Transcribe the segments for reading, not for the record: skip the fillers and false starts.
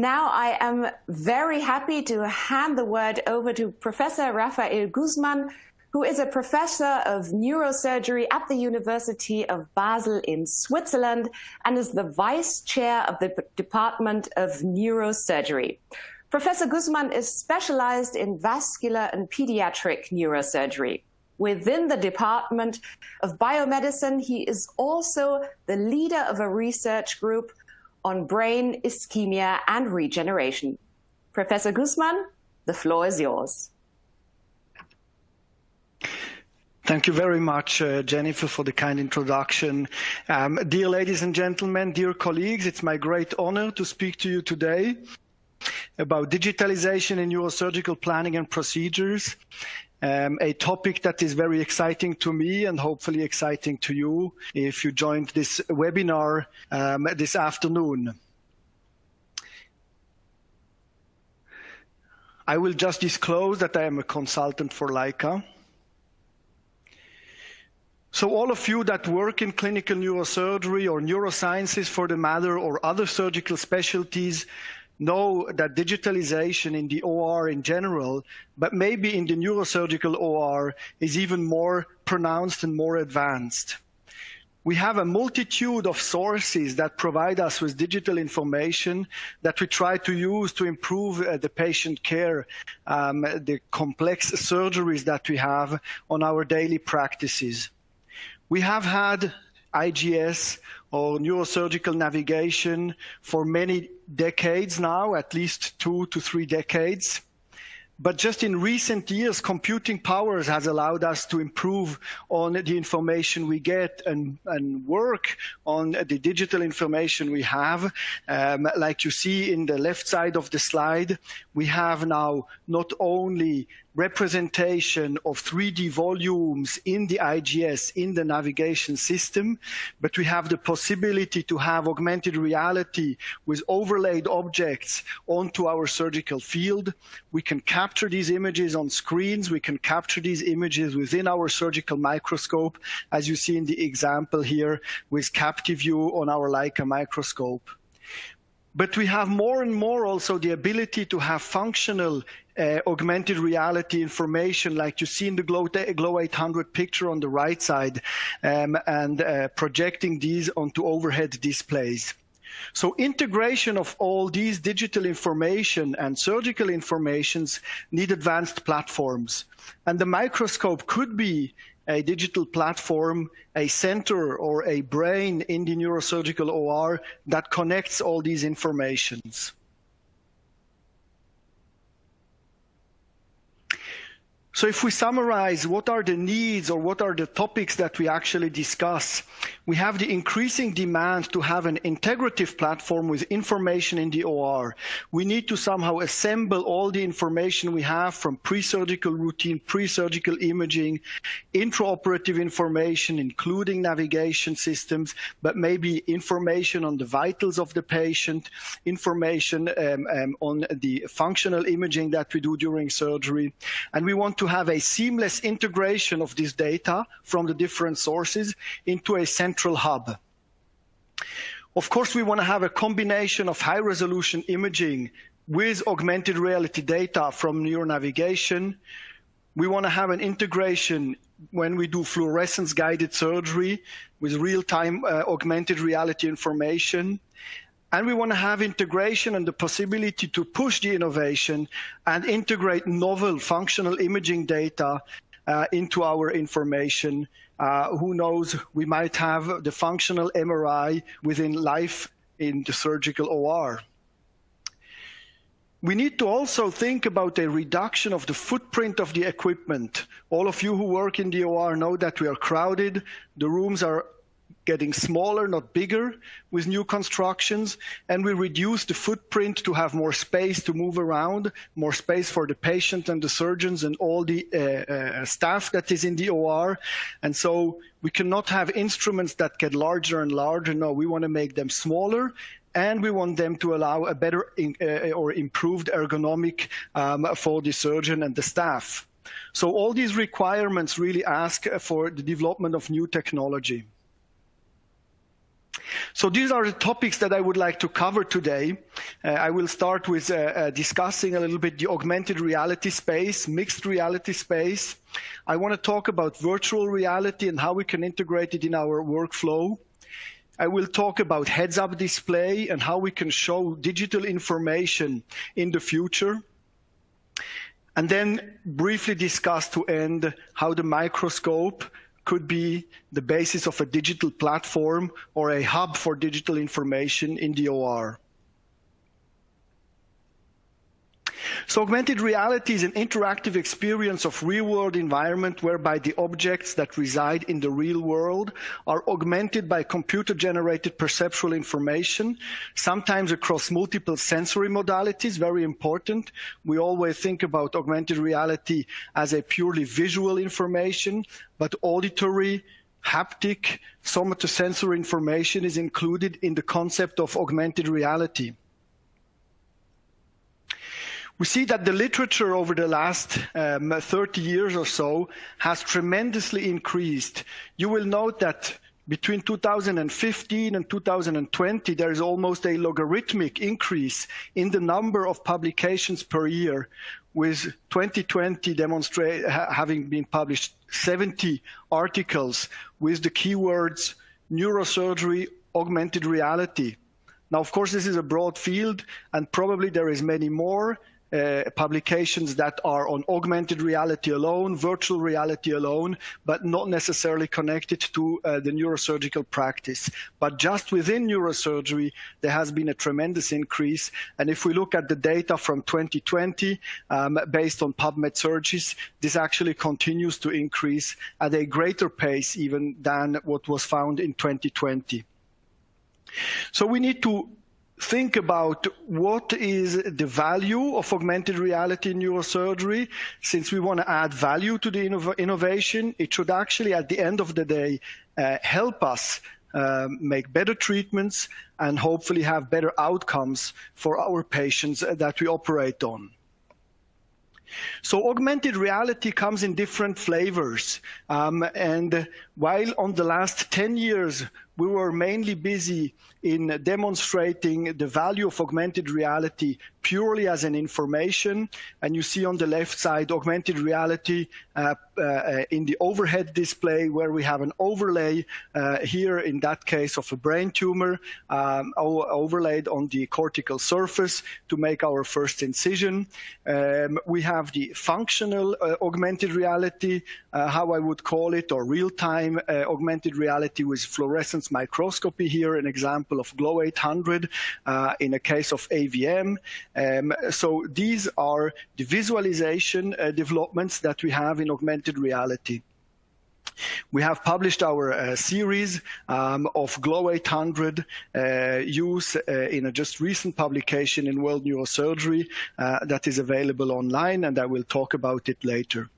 now I am very happy to hand the word over to Professor Raphael Guzman, who is a professor of neurosurgery at the University of Basel in Switzerland and is the vice chair of the Department of Neurosurgery. Professor Guzman is specialized in vascular and pediatric neurosurgery. Within the Department of Biomedicine, he is also the leader of a research group on brain ischemia and regeneration. Professor Guzman, the floor is yours. Thank you very much, Jennifer, for the kind introduction. Dear ladies and gentlemen, dear colleagues, it's my great honor to speak to you today about digitalization in neurosurgical planning and procedures, a topic that is very exciting to me and hopefully exciting to you if you joined this webinar this afternoon. I will just disclose that I am a consultant for Leica. So all of you that work in clinical neurosurgery or neurosciences for the matter or other surgical specialties know that digitalization in the OR in general, but maybe in the neurosurgical OR, is even more pronounced and more advanced. We have a multitude of sources that provide us with digital information that we try to use to improve the patient care, the complex surgeries that we have on our daily practices. We have had IGS or neurosurgical navigation for many decades now, at least 2 to 3 decades. But just in recent years, computing powers has allowed us to improve on the information we get and work on the digital information we have. Like you see in the left side of the slide, we have now not only representation of 3D volumes in the IGS, in the navigation system, but we have the possibility to have augmented reality with overlaid objects onto our surgical field. We can capture these images on screens. We can capture these images within our surgical microscope, as you see in the example here with CaptiView on our Leica microscope. But we have more and more also the ability to have functional augmented reality information, like you see in the Glow 800 picture on the right side, and projecting these onto overhead displays. So integration of all these digital information and surgical informations need advanced platforms. And the microscope could be a digital platform, a center or a brain in the neurosurgical OR that connects all these informations. So if we summarize what are the needs or what are the topics that we actually discuss, we have the increasing demand to have an integrative platform with information in the OR. We need to somehow assemble all the information we have from pre-surgical routine, pre-surgical imaging, intraoperative information, including navigation systems, but maybe information on the vitals of the patient, information on the functional imaging that we do during surgery. And we want to have a seamless integration of this data from the different sources into a central hub. Of course, we want to have a combination of high-resolution imaging with augmented reality data from neuronavigation. We want to have an integration when we do fluorescence-guided surgery with real-time augmented reality information. And we want to have integration and the possibility to push the innovation and integrate novel functional imaging data into our information. Who knows, we might have the functional MRI within life in the surgical OR. We need to also think about a reduction of the footprint of the equipment. All of you who work in the OR know that we are crowded. The rooms are getting smaller, not bigger, with new constructions, and we reduce the footprint to have more space to move around, more space for the patient and the surgeons and all the staff that is in the OR. And so we cannot have instruments that get larger and larger. No, we want to make them smaller, and we want them to allow a better or improved ergonomic for the surgeon and the staff. So all these requirements really ask for the development of new technology. So these are the topics that I would like to cover today. I will start with discussing a little bit the augmented reality space, mixed reality space. I want to talk about virtual reality and how we can integrate it in our workflow. I will talk about heads-up display and how we can show digital information in the future. And then briefly discuss to end how the microscope could be the basis of a digital platform or a hub for digital information in the OR. So augmented reality is an interactive experience of real-world environment whereby the objects that reside in the real world are augmented by computer-generated perceptual information, sometimes across multiple sensory modalities, very important. We always think about augmented reality as a purely visual information, but auditory, haptic, somatosensory information is included in the concept of augmented reality. We see that the literature over the last 30 years or so has tremendously increased. You will note that between 2015 and 2020, there is almost a logarithmic increase in the number of publications per year, with 2020 having been published 70 articles with the keywords neurosurgery, augmented reality. Now, of course, this is a broad field, and probably there is many more publications that are on augmented reality alone, virtual reality alone, but not necessarily connected to the neurosurgical practice. But just within neurosurgery, there has been a tremendous increase. And if we look at the data from 2020, based on PubMed searches, this actually continues to increase at a greater pace even than what was found in 2020. So we need to think about what is the value of augmented reality in neurosurgery. Since we want to add value to the innovation, it should actually, at the end of the day, help us make better treatments and hopefully have better outcomes for our patients that we operate on. So augmented reality comes in different flavors. And while on the last 10 years, we were mainly busy in demonstrating the value of augmented reality purely as an information. And you see on the left side augmented reality in the overhead display, where we have an overlay here, in that case of a brain tumor, overlaid on the cortical surface to make our first incision. We have the functional augmented reality, how I would call it, or real-time augmented reality with fluorescence microscopy here, an example of Glow 800 in a case of AVM. So these are the visualization developments that we have in augmented reality. We have published our series of Glow 800 use in a just recent publication in World Neurosurgery that is available online, and I will talk about it later.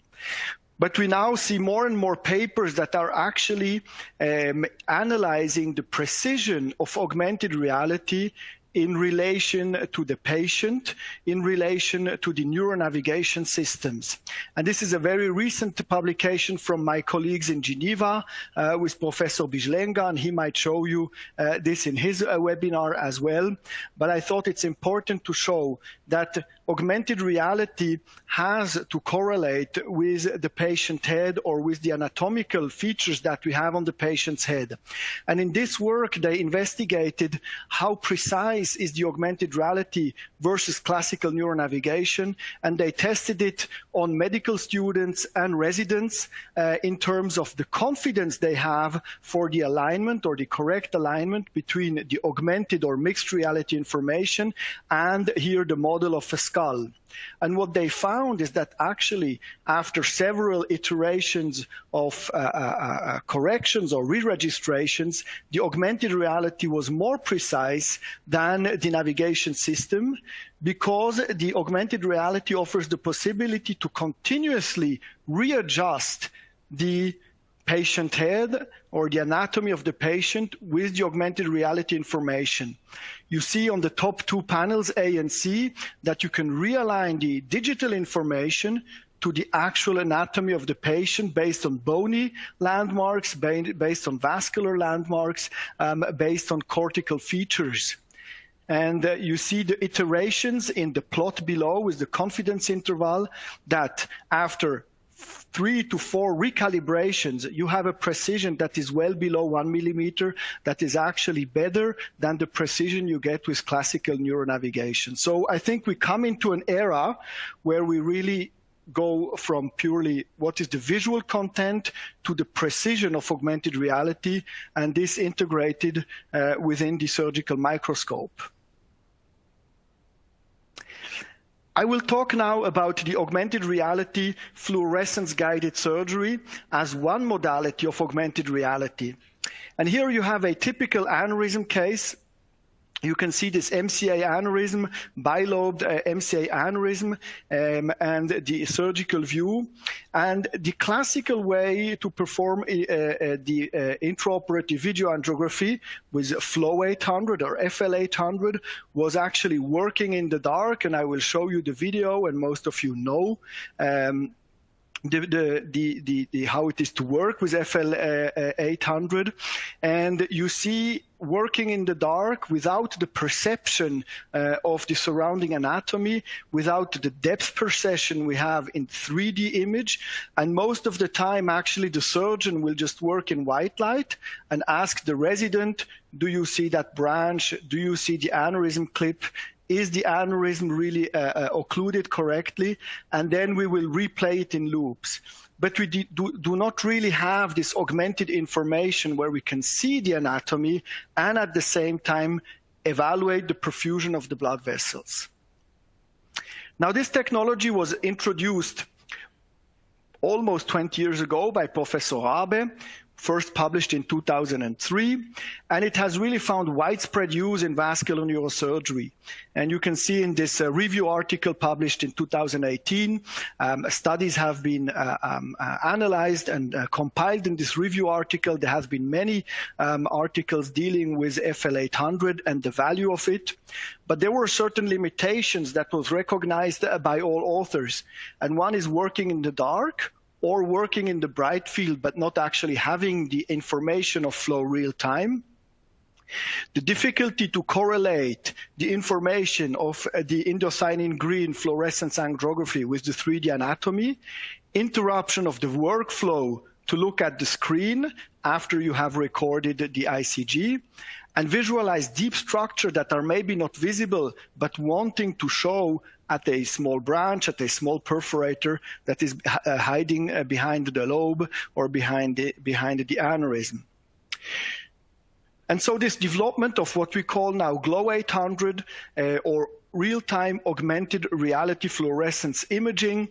But we now see more and more papers that are actually analyzing the precision of augmented reality in relation to the patient, in relation to the neuronavigation systems. And this is a very recent publication from my colleagues in Geneva with Professor Bijlenga, and he might show you this in his webinar as well. But I thought it's important to show that augmented reality has to correlate with the patient head or with the anatomical features that we have on the patient's head. And in this work, they investigated how precise is the augmented reality versus classical neuronavigation, and they tested it on medical students and residents in terms of the confidence they have for the alignment or the correct alignment between the augmented or mixed reality information and here the model of a skull. And what they found is that actually after several iterations of corrections or re-registrations, the augmented reality was more precise than the navigation system, because the augmented reality offers the possibility to continuously readjust the patient head or the anatomy of the patient with the augmented reality information. You see on the top two panels, A and C, that you can realign the digital information to the actual anatomy of the patient based on bony landmarks, based on vascular landmarks, based on cortical features. And you see the iterations in the plot below with the confidence interval that after 3 to 4 recalibrations, you have a precision that is well below 1 millimeter, that is actually better than the precision you get with classical neuronavigation. So I think we come into an era where we really go from purely what is the visual content to the precision of augmented reality, and this integrated within the surgical microscope. I will talk now about the augmented reality fluorescence-guided surgery as one modality of augmented reality. And here you have a typical aneurysm case. You can see this MCA aneurysm, bilobed MCA aneurysm, and the surgical view. And the classical way to perform the intraoperative video angiography with Flow 800 or FL 800 was actually working in the dark, and I will show you the video, and most of you know how it is to work with FL 800, and you see working in the dark without the perception of the surrounding anatomy, without the depth perception we have in 3D image, and most of the time actually the surgeon will just work in white light and ask the resident, do you see that branch, do you see the aneurysm clip, is the aneurysm really occluded correctly? And then we will replay it in loops. But we do not really have this augmented information where we can see the anatomy and at the same time evaluate the perfusion of the blood vessels. Now, this technology was introduced almost 20 years ago by Professor Rabe, first published in 2003, and it has really found widespread use in vascular neurosurgery. And you can see in this review article published in 2018, studies have been analyzed and compiled in this review article. There have been many articles dealing with FL 800 and the value of it, but there were certain limitations that was recognized by all authors. And one is working in the dark, or working in the bright field, but not actually having the information of flow real time. The difficulty to correlate the information of the indocyanine green fluorescence angiography with the 3D anatomy, interruption of the workflow to look at the screen after you have recorded the ICG, and visualize deep structure that are maybe not visible, but wanting to show at a small branch, at a small perforator that is hiding behind the lobe or behind the aneurysm. And so this development of what we call now Glow 800 or real-time augmented reality fluorescence imaging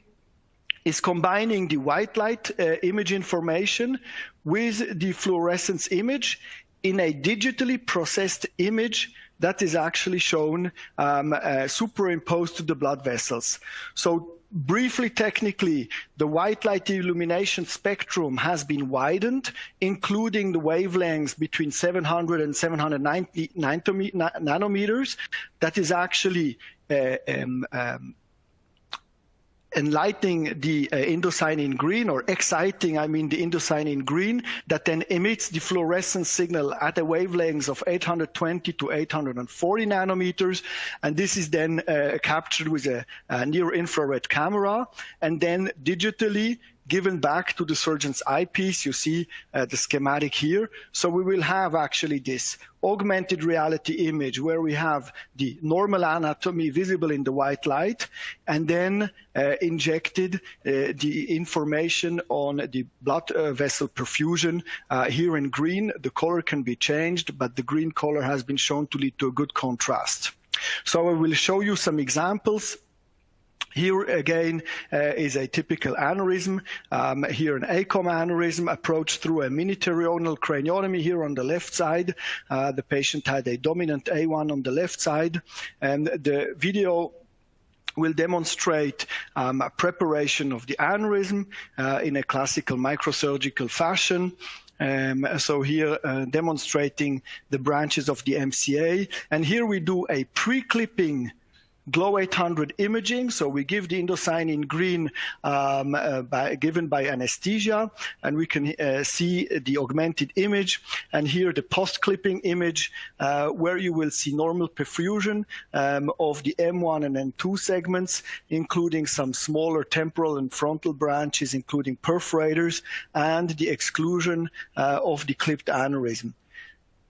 is combining the white light image information with the fluorescence image in a digitally processed image that is actually shown superimposed to the blood vessels. So briefly, technically, the white light illumination spectrum has been widened, including the wavelengths between 700 and 790 nanometers. That is actually enlightening the indocyanine green, or exciting, the indocyanine green, that then emits the fluorescence signal at a wavelength of 820 to 840 nanometers. And this is then captured with a near-infrared camera and then digitally given back to the surgeon's eyepiece. You see the schematic here. So we will have actually this augmented reality image where we have the normal anatomy visible in the white light, and then injected the information on the blood vessel perfusion. Here in green, the color can be changed, but the green color has been shown to lead to a good contrast. So I will show you some examples. Here again is a typical aneurysm. Here an ACOM aneurysm approached through a mini-pterional craniotomy here on the left side. The patient had a dominant A1 on the left side, and the video will demonstrate preparation of the aneurysm in a classical microsurgical fashion. So here demonstrating the branches of the MCA, and here we do a pre-clipping Glow 800 imaging, so we give the indocyanine in green given by anesthesia, and we can see the augmented image, and here the post-clipping image where you will see normal perfusion of the M1 and M2 segments, including some smaller temporal and frontal branches, including perforators, and the exclusion of the clipped aneurysm.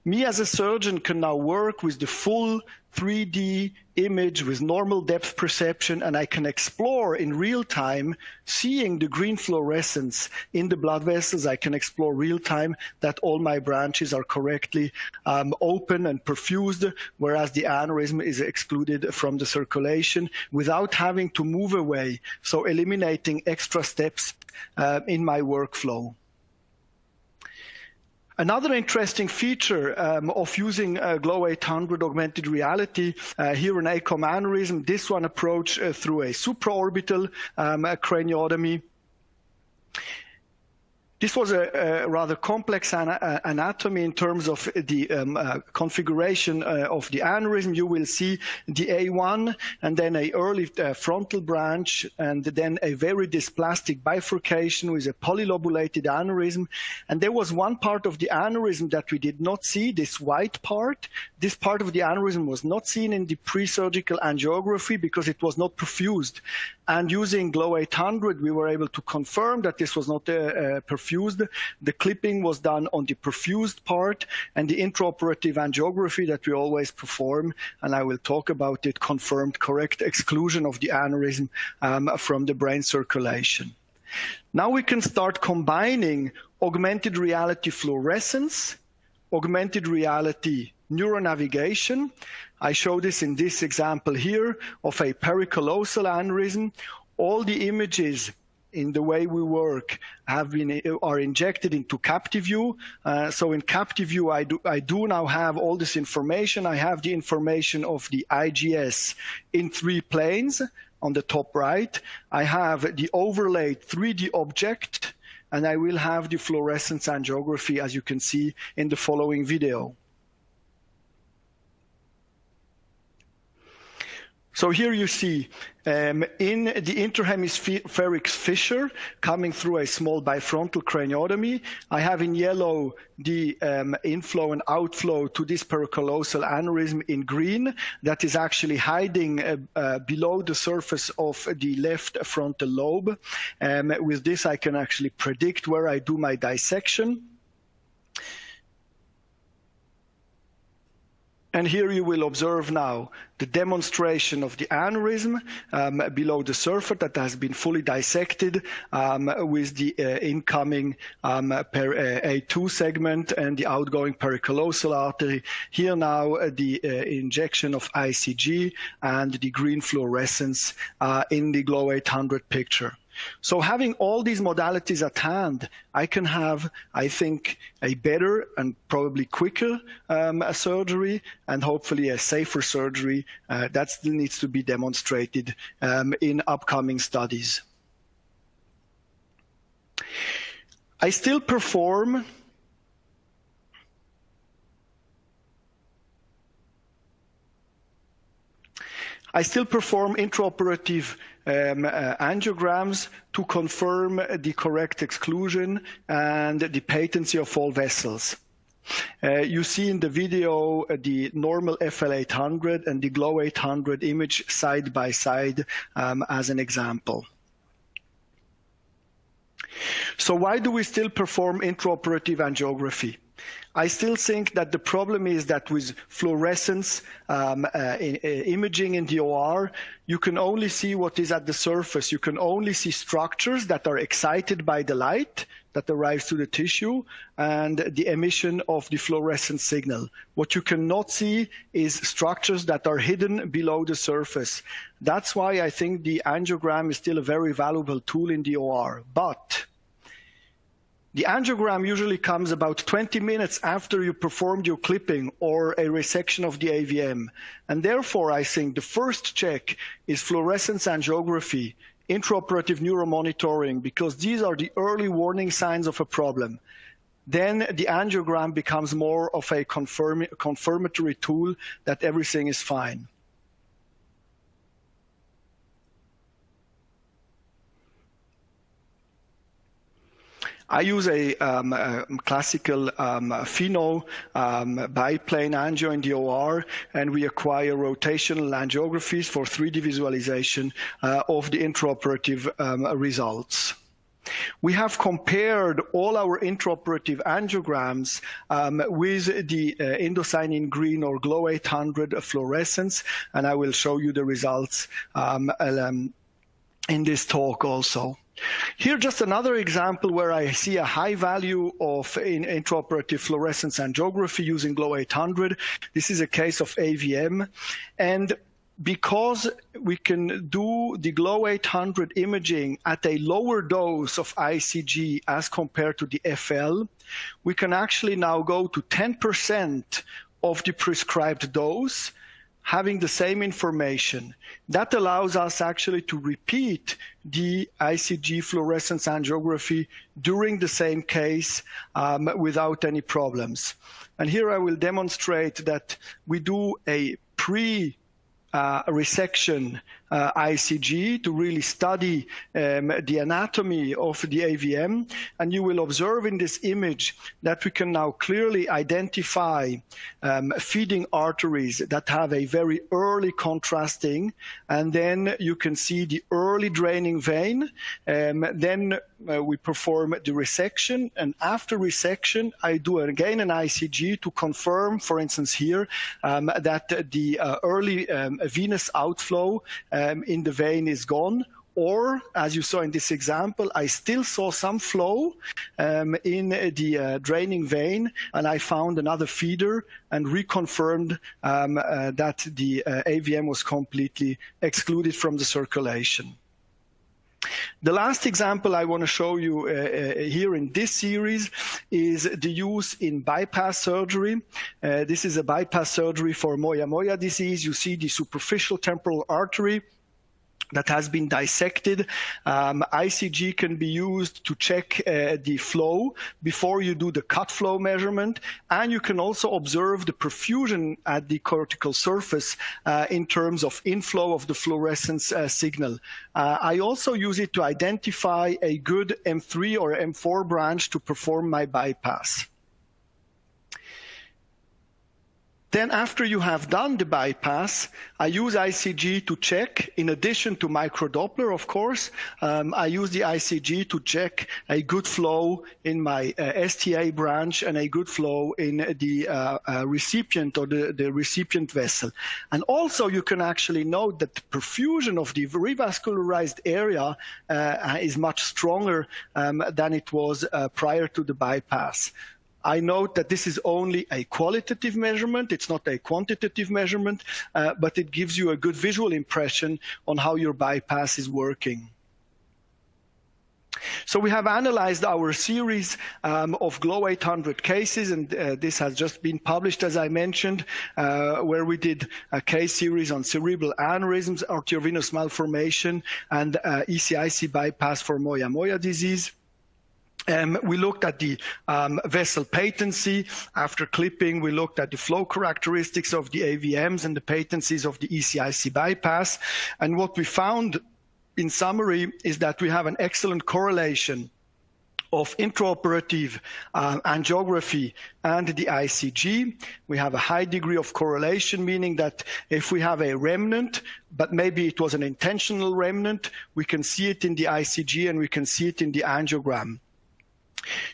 Me as a surgeon can now work with the full 3D image with normal depth perception, and I can explore in real time, seeing the green fluorescence in the blood vessels. I can explore real time that all my branches are correctly open and perfused, whereas the aneurysm is excluded from the circulation without having to move away, so eliminating extra steps in my workflow. Another interesting feature of using Glow 800 augmented reality, here an ACOM aneurysm, this one approached through a supraorbital craniotomy. This was a rather complex anatomy in terms of the configuration of the aneurysm. You will see the A1 and then a early frontal branch, and then a very dysplastic bifurcation with a polylobulated aneurysm. And there was one part of the aneurysm that we did not see, this white part. This part of the aneurysm was not seen in the pre-surgical angiography because it was not perfused. And using Glow 800, we were able to confirm that this was not perfused. The clipping was done on the perfused part, and the intraoperative angiography that we always perform, and I will talk about it, confirmed correct exclusion of the aneurysm from the brain circulation. Now we can start combining augmented reality fluorescence, augmented reality neuronavigation. I show this in this example here of a pericallosal aneurysm. All the images in the way we work are injected into CaptiView. So in CaptiView, I do now have all this information. I have the information of the IGS in 3 planes on the top right. I have the overlaid 3D object, and I will have the fluorescence angiography, as you can see in the following video. So here you see in the interhemispheric fissure coming through a small bifrontal craniotomy, I have in yellow the inflow and outflow to this pericallosal aneurysm in green that is actually hiding below the surface of the left frontal lobe. With this, I can actually predict where I do my dissection. And here you will observe now the demonstration of the aneurysm below the surface that has been fully dissected with the incoming A2 segment and the outgoing pericallosal artery. Here now the injection of ICG and the green fluorescence in the Glow 800 picture. So having all these modalities at hand, I can have, I think, a better and probably quicker surgery, and hopefully a safer surgery that still needs to be demonstrated in upcoming studies. I still perform intraoperative angiograms to confirm the correct exclusion and the patency of all vessels. You see in the video the normal FL800 and the Glow 800 image side by side as an example. So why do we still perform intraoperative angiography? I still think that the problem is that with fluorescence imaging in the OR, you can only see what is at the surface. You can only see structures that are excited by the light that arrives to the tissue and the emission of the fluorescent signal. What you cannot see is structures that are hidden below the surface. That's why I think the angiogram is still a very valuable tool in the OR. But the angiogram usually comes about 20 minutes after you performed your clipping or a resection of the AVM. And therefore, I think the first check is fluorescence angiography, intraoperative neuromonitoring, because these are the early warning signs of a problem. Then the angiogram becomes more of a confirmatory tool that everything is fine. I use a classical Pheno biplane angio in the OR, and we acquire rotational angiographies for 3D visualization of the intraoperative results. We have compared all our intraoperative angiograms with the indocyanine green or Glow 800 fluorescence, and I will show you the results in this talk also. Here, just another example where I see a high value of intraoperative fluorescence angiography using Glow 800. This is a case of AVM, and because we can do the Glow 800 imaging at a lower dose of ICG as compared to the FL, we can actually now go to 10% of the prescribed dose, having the same information. That allows us actually to repeat the ICG fluorescence angiography during the same case without any problems. And here I will demonstrate that we do a resection ICG to really study the anatomy of the AVM, and you will observe in this image that we can now clearly identify feeding arteries that have a very early contrasting, and then you can see the early draining vein. Then we perform the resection, and after resection I do again an ICG to confirm, for instance here, that the early venous outflow in the vein is gone, or as you saw in this example, I still saw some flow in the draining vein, and I found another feeder and reconfirmed that the AVM was completely excluded from the circulation. The last example I want to show you here in this series is the use in bypass surgery. This is a bypass surgery for Moyamoya disease. You see the superficial temporal artery that has been dissected. ICG can be used to check the flow before you do the cut flow measurement, and you can also observe the perfusion at the cortical surface in terms of inflow of the fluorescence signal. I also use it to identify a good M3 or M4 branch to perform my bypass. Then after you have done the bypass, I use ICG to check, in addition to microdoppler, of course, I use the ICG to check a good flow in my STA branch and a good flow in the recipient or the recipient vessel. And also you can actually note that the perfusion of the revascularized area is much stronger than it was prior to the bypass. I note that this is only a qualitative measurement, it's not a quantitative measurement, but it gives you a good visual impression on how your bypass is working. So we have analyzed our series of Glow 800 cases, and this has just been published, as I mentioned, where we did a case series on cerebral aneurysms, arteriovenous malformation, and ECIC bypass for Moyamoya disease. We looked at the vessel patency. After clipping, we looked at the flow characteristics of the AVMs and the patencies of the ECIC bypass. And what we found, in summary, is that we have an excellent correlation of intraoperative angiography and the ICG. We have a high degree of correlation, meaning that if we have a remnant, but maybe it was an intentional remnant, we can see it in the ICG and we can see it in the angiogram.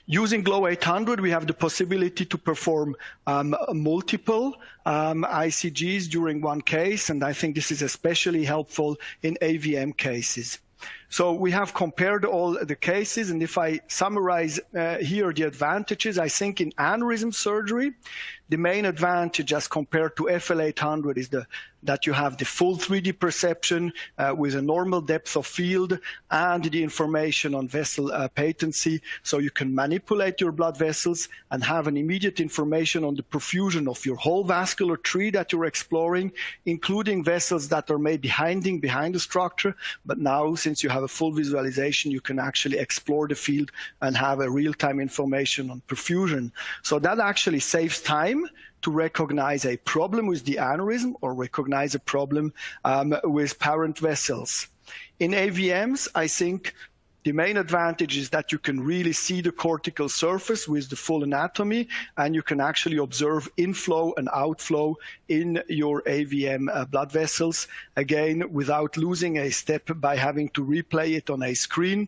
Using Glow 800, we have the possibility to perform multiple ICGs during one case, and I think this is especially helpful in AVM cases. So we have compared all the cases, and if I summarize here the advantages, I think in aneurysm surgery, the main advantage as compared to FL800 is that you have the full 3D perception with a normal depth of field and the information on vessel patency, so you can manipulate your blood vessels and have an immediate information on the perfusion of your whole vascular tree that you're exploring, including vessels that are maybe hiding behind the structure. But now, since you have a full visualization, you can actually explore the field and have a real-time information on perfusion. So that actually saves time to recognize a problem with the aneurysm or recognize a problem with parent vessels. In AVMs, I think The main advantage is that you can really see the cortical surface with the full anatomy, and you can actually observe inflow and outflow in your AVM blood vessels, again, without losing a step by having to replay it on a screen.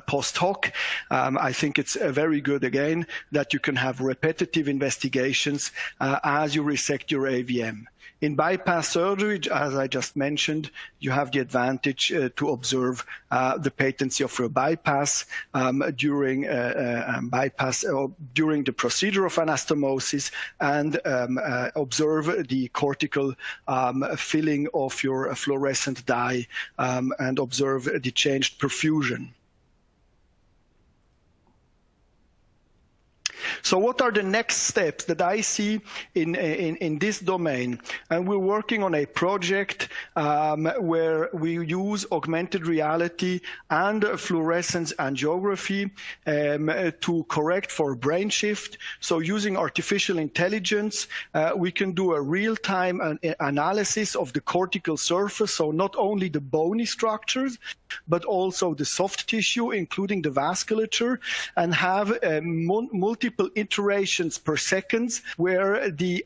Post hoc. I think it's very good, again, that you can have repetitive investigations as you resect your AVM. In bypass surgery, as I just mentioned, you have the advantage to observe the patency of your bypass during during the procedure of anastomosis, and observe the cortical filling of your fluorescent dye, and observe the changed perfusion. So what are the next steps that I see in this domain? And we're working on a project where we use augmented reality and fluorescence angiography to correct for brain shift. So using artificial intelligence, we can do a real-time analysis of the cortical surface, so not only the bony structures, but also the soft tissue, including the vasculature, and have multiple iterations per second, where the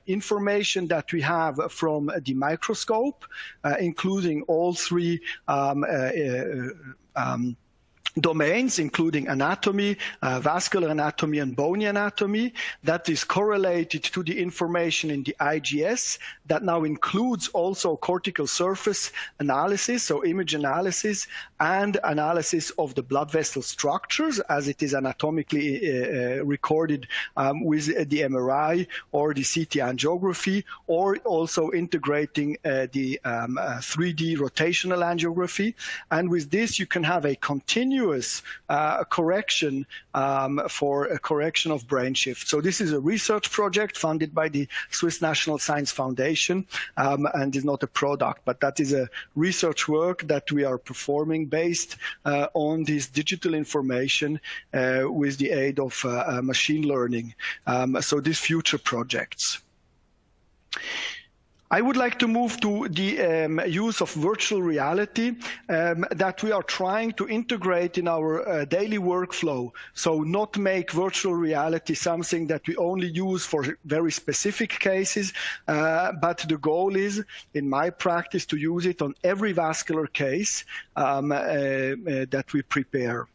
information that we have from the microscope, including all three domains, including anatomy, vascular anatomy, and bony anatomy, that is correlated to the information in the IGS that now includes also cortical surface analysis, so image analysis, and analysis of the blood vessel structures as it is anatomically recorded with the MRI or the CT angiography, or also integrating the 3D rotational angiography. And with this, you can have a continuous correction for a correction of brain shift. So this is a research project funded by the Swiss National Science Foundation, and is not a product, but that is a research work that we are performing based on this digital information with the aid of machine learning. So these future projects. I would like to move to the use of virtual reality that we are trying to integrate in our daily workflow. So not make virtual reality something that we only use for very specific cases, but the goal is, in my practice, to use it on every vascular case that we prepare.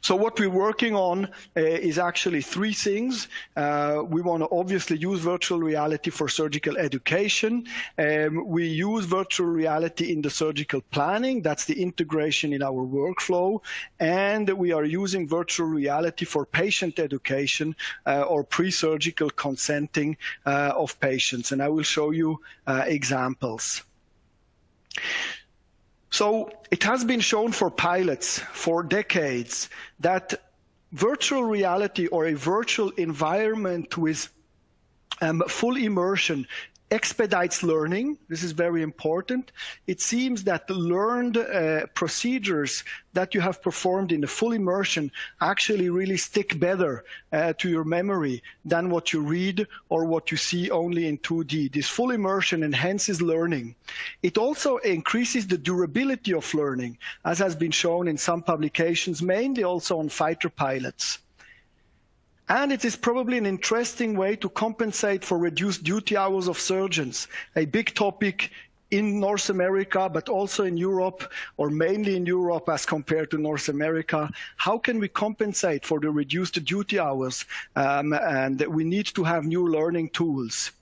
So what we're working on is actually three things. We want to obviously use virtual reality for surgical education. We use virtual reality in the surgical planning. That's the integration in our workflow. And we are using virtual reality for patient education or pre-surgical consenting of patients. And I will show you examples. So it has been shown for pilots for decades that virtual reality or a virtual environment with full immersion expedites learning. This is very important. It seems that the learned procedures that you have performed in the full immersion actually really stick better to your memory than what you read or what you see only in 2D. This full immersion enhances learning. It also increases the durability of learning, as has been shown in some publications, mainly also on fighter pilots. And it is probably an interesting way to compensate for reduced duty hours of surgeons, a big topic in North America, but also in Europe, or mainly in Europe as compared to North America. How can we compensate for the reduced duty hours? And we need to have new learning tools.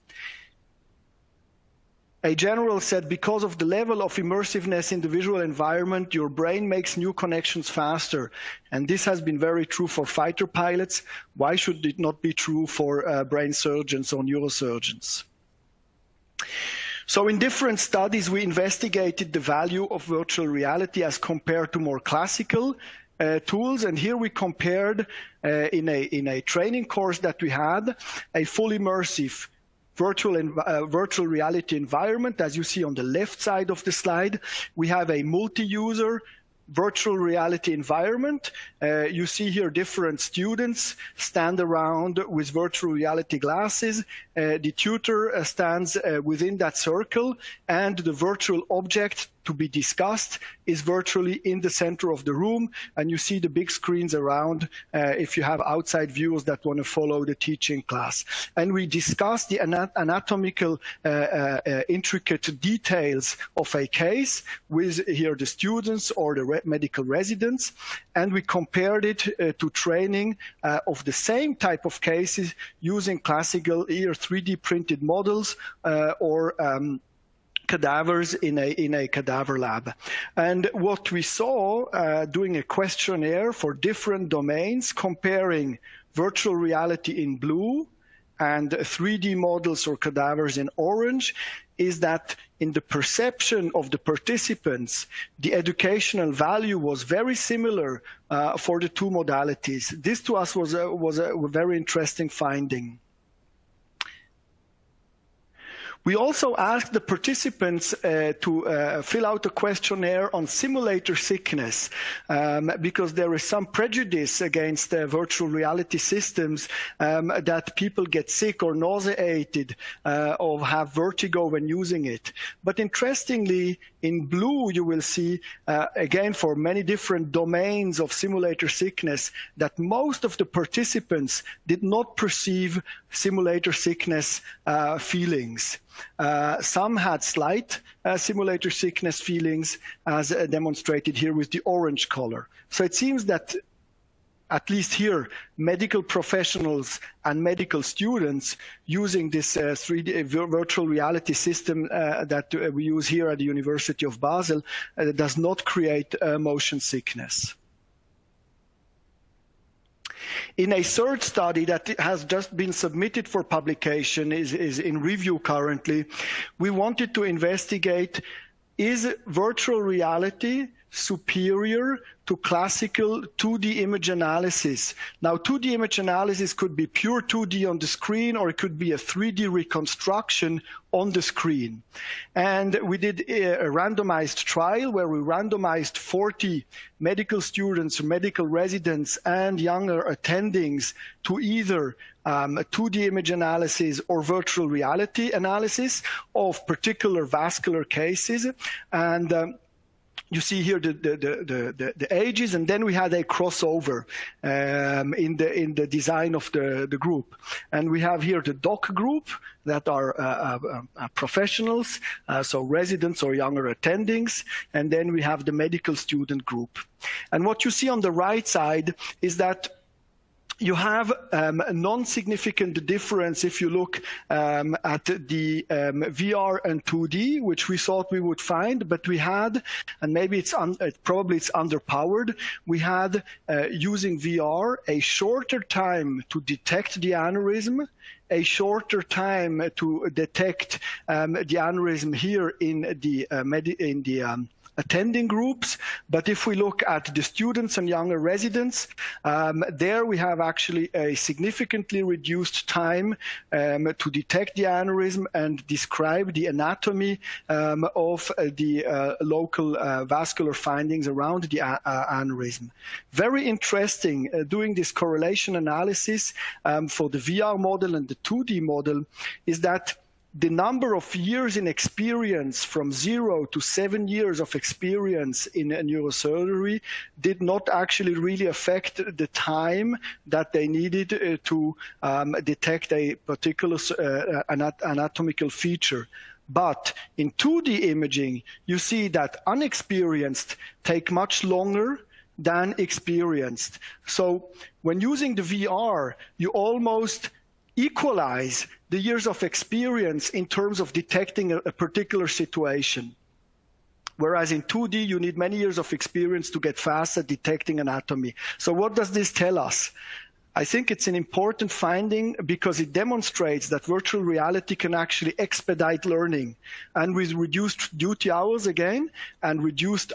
A general said, because of the level of immersiveness in the visual environment, your brain makes new connections faster. And this has been very true for fighter pilots. Why should it not be true for brain surgeons or neurosurgeons? So in different studies, we investigated the value of virtual reality as compared to more classical tools. And here we compared in a training course that we had, a full immersive virtual reality environment. As you see on the left side of the slide, we have a multi-user virtual reality environment. You see here different students stand around with virtual reality glasses. The tutor stands within that circle, and the virtual object to be discussed is virtually in the center of the room, and you see the big screens around if you have outside viewers that want to follow the teaching class. And we discuss the anatomical intricate details of a case with here the students or the medical residents, and we compared it to training of the same type of cases using classical either 3D printed models or cadavers in a cadaver lab. And what we saw doing a questionnaire for different domains, comparing virtual reality in blue and 3D models or cadavers in orange, is that in the perception of the participants, the educational value was very similar for the two modalities. This to us was a very interesting finding. We also asked the participants to fill out a questionnaire on simulator sickness because there is some prejudice against virtual reality systems that people get sick or nauseated or have vertigo when using it. But interestingly, in blue, you will see, again, for many different domains of simulator sickness, that most of the participants did not perceive simulator sickness feelings. Some had slight simulator sickness feelings, as demonstrated here with the orange color. So it seems that, at least here, medical professionals and medical students using this 3D virtual reality system that we use here at the University of Basel does not create motion sickness. In a third study that has just been submitted for publication, is in review currently, we wanted to investigate, is virtual reality superior to classical 2D image analysis? Now, 2D image analysis could be pure 2D on the screen, or it could be a 3D reconstruction on the screen. And we did a randomized trial where we randomized 40 medical students, medical residents, and younger attendings to either 2D image analysis or virtual reality analysis of particular vascular cases. And you see here the ages, and then we had a crossover in the design of the group. And we have here the doc group that are professionals, so residents or younger attendings, and then we have the medical student group. And what you see on the right side is that you have a non-significant difference if you look at the VR and 2D, which we thought we would find, but we had, and maybe probably it's underpowered, we had using VR a shorter time to detect the aneurysm, a shorter time to detect the aneurysm here in the attending groups. But if we look at the students and younger residents, there we have actually a significantly reduced time to detect the aneurysm and describe the anatomy of the local vascular findings around the aneurysm. Very interesting doing this correlation analysis for the VR model and the 2D model is that the number of years in experience from 0 to 7 years of experience in neurosurgery did not actually really affect the time that they needed to detect a particular anatomical feature. But in 2D imaging, you see that unexperienced take much longer than experienced. So when using the VR, you almost equalize the years of experience in terms of detecting a particular situation. Whereas in 2D, you need many years of experience to get fast at detecting anatomy. So what does this tell us? I think it's an important finding because it demonstrates that virtual reality can actually expedite learning. And with reduced duty hours again, and reduced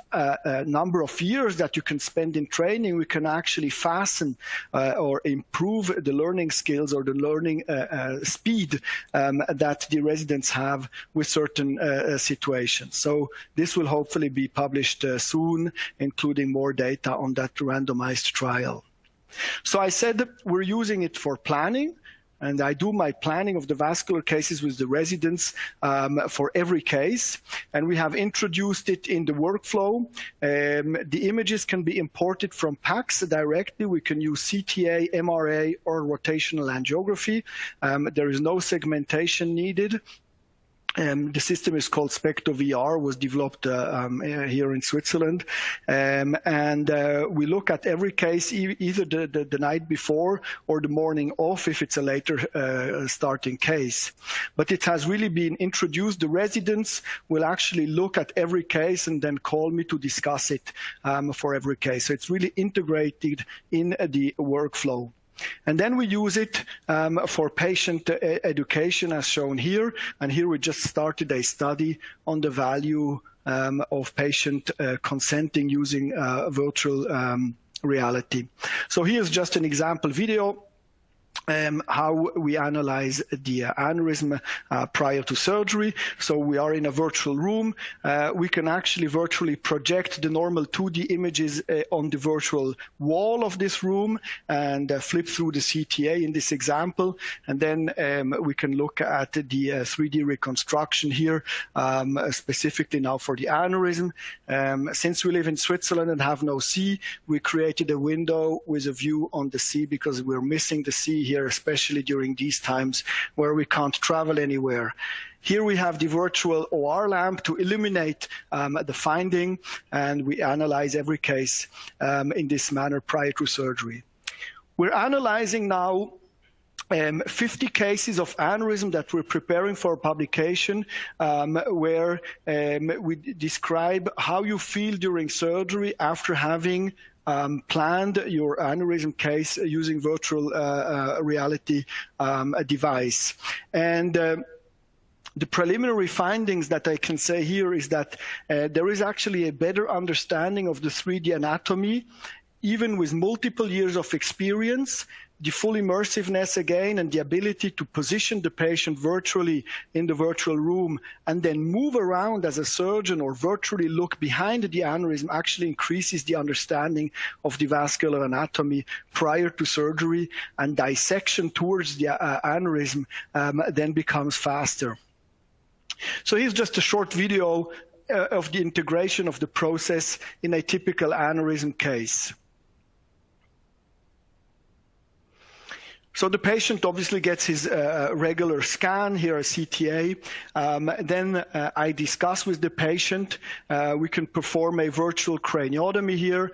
number of years that you can spend in training, we can actually fasten or improve the learning skills or the learning speed that the residents have with certain situations. So this will hopefully be published soon, including more data on that randomized trial. So I said we're using it for planning, and I do my planning of the vascular cases with the residents for every case, and we have introduced it in the workflow. The images can be imported from PACS directly. We can use CTA, MRA, or rotational angiography. There is no segmentation needed. The system is called Specto VR, was developed here in Switzerland. And we look at every case either the night before or the morning off if it's a later starting case. But it has really been introduced. The residents will actually look at every case and then call me to discuss it for every case. So it's really integrated in the workflow. And then we use it for patient education as shown here. And here we just started a study on the value of patient consenting using virtual reality. So here's just an example video. How we analyze the aneurysm prior to surgery. So we are in a virtual room. We can actually virtually project the normal 2D images on the virtual wall of this room and flip through the CTA in this example. And then we can look at the 3D reconstruction here, specifically now for the aneurysm. Since we live in Switzerland and have no sea, we created a window with a view on the sea because we're missing the sea here, especially during these times where we can't travel anywhere. Here we have the virtual OR lamp to illuminate the finding, and we analyze every case in this manner prior to surgery. We're analyzing now 50 cases of aneurysm that we're preparing for publication, where we describe how you feel during surgery after having planned your aneurysm case using virtual reality device. And the preliminary findings that I can say here is that there is actually a better understanding of the 3D anatomy, even with multiple years of experience. The full immersiveness again and the ability to position the patient virtually in the virtual room and then move around as a surgeon or virtually look behind the aneurysm actually increases the understanding of the vascular anatomy prior to surgery, and dissection towards the aneurysm then becomes faster. So here's just a short video of the integration of the process in a typical aneurysm case. So the patient obviously gets his regular scan, here a CTA. Then I discuss with the patient. We can perform a virtual craniotomy here.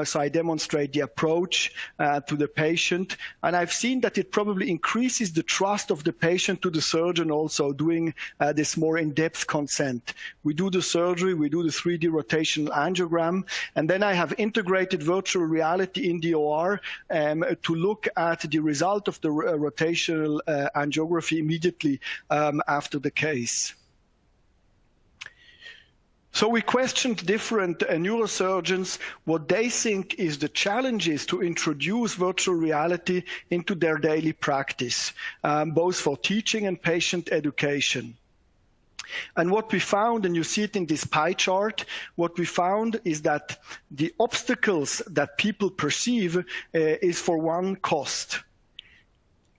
So I demonstrate the approach to the patient. And I've seen that it probably increases the trust of the patient to the surgeon also, doing this more in-depth consent. We do the surgery, we do the 3D rotational angiogram, and then I have integrated virtual reality in the OR to look at the result of the rotational angiography immediately after the case. So we questioned different neurosurgeons what they think is the challenges to introduce virtual reality into their daily practice, both for teaching and patient education. And what we found, and you see it in this pie chart, what we found is that the obstacles that people perceive is for one, cost.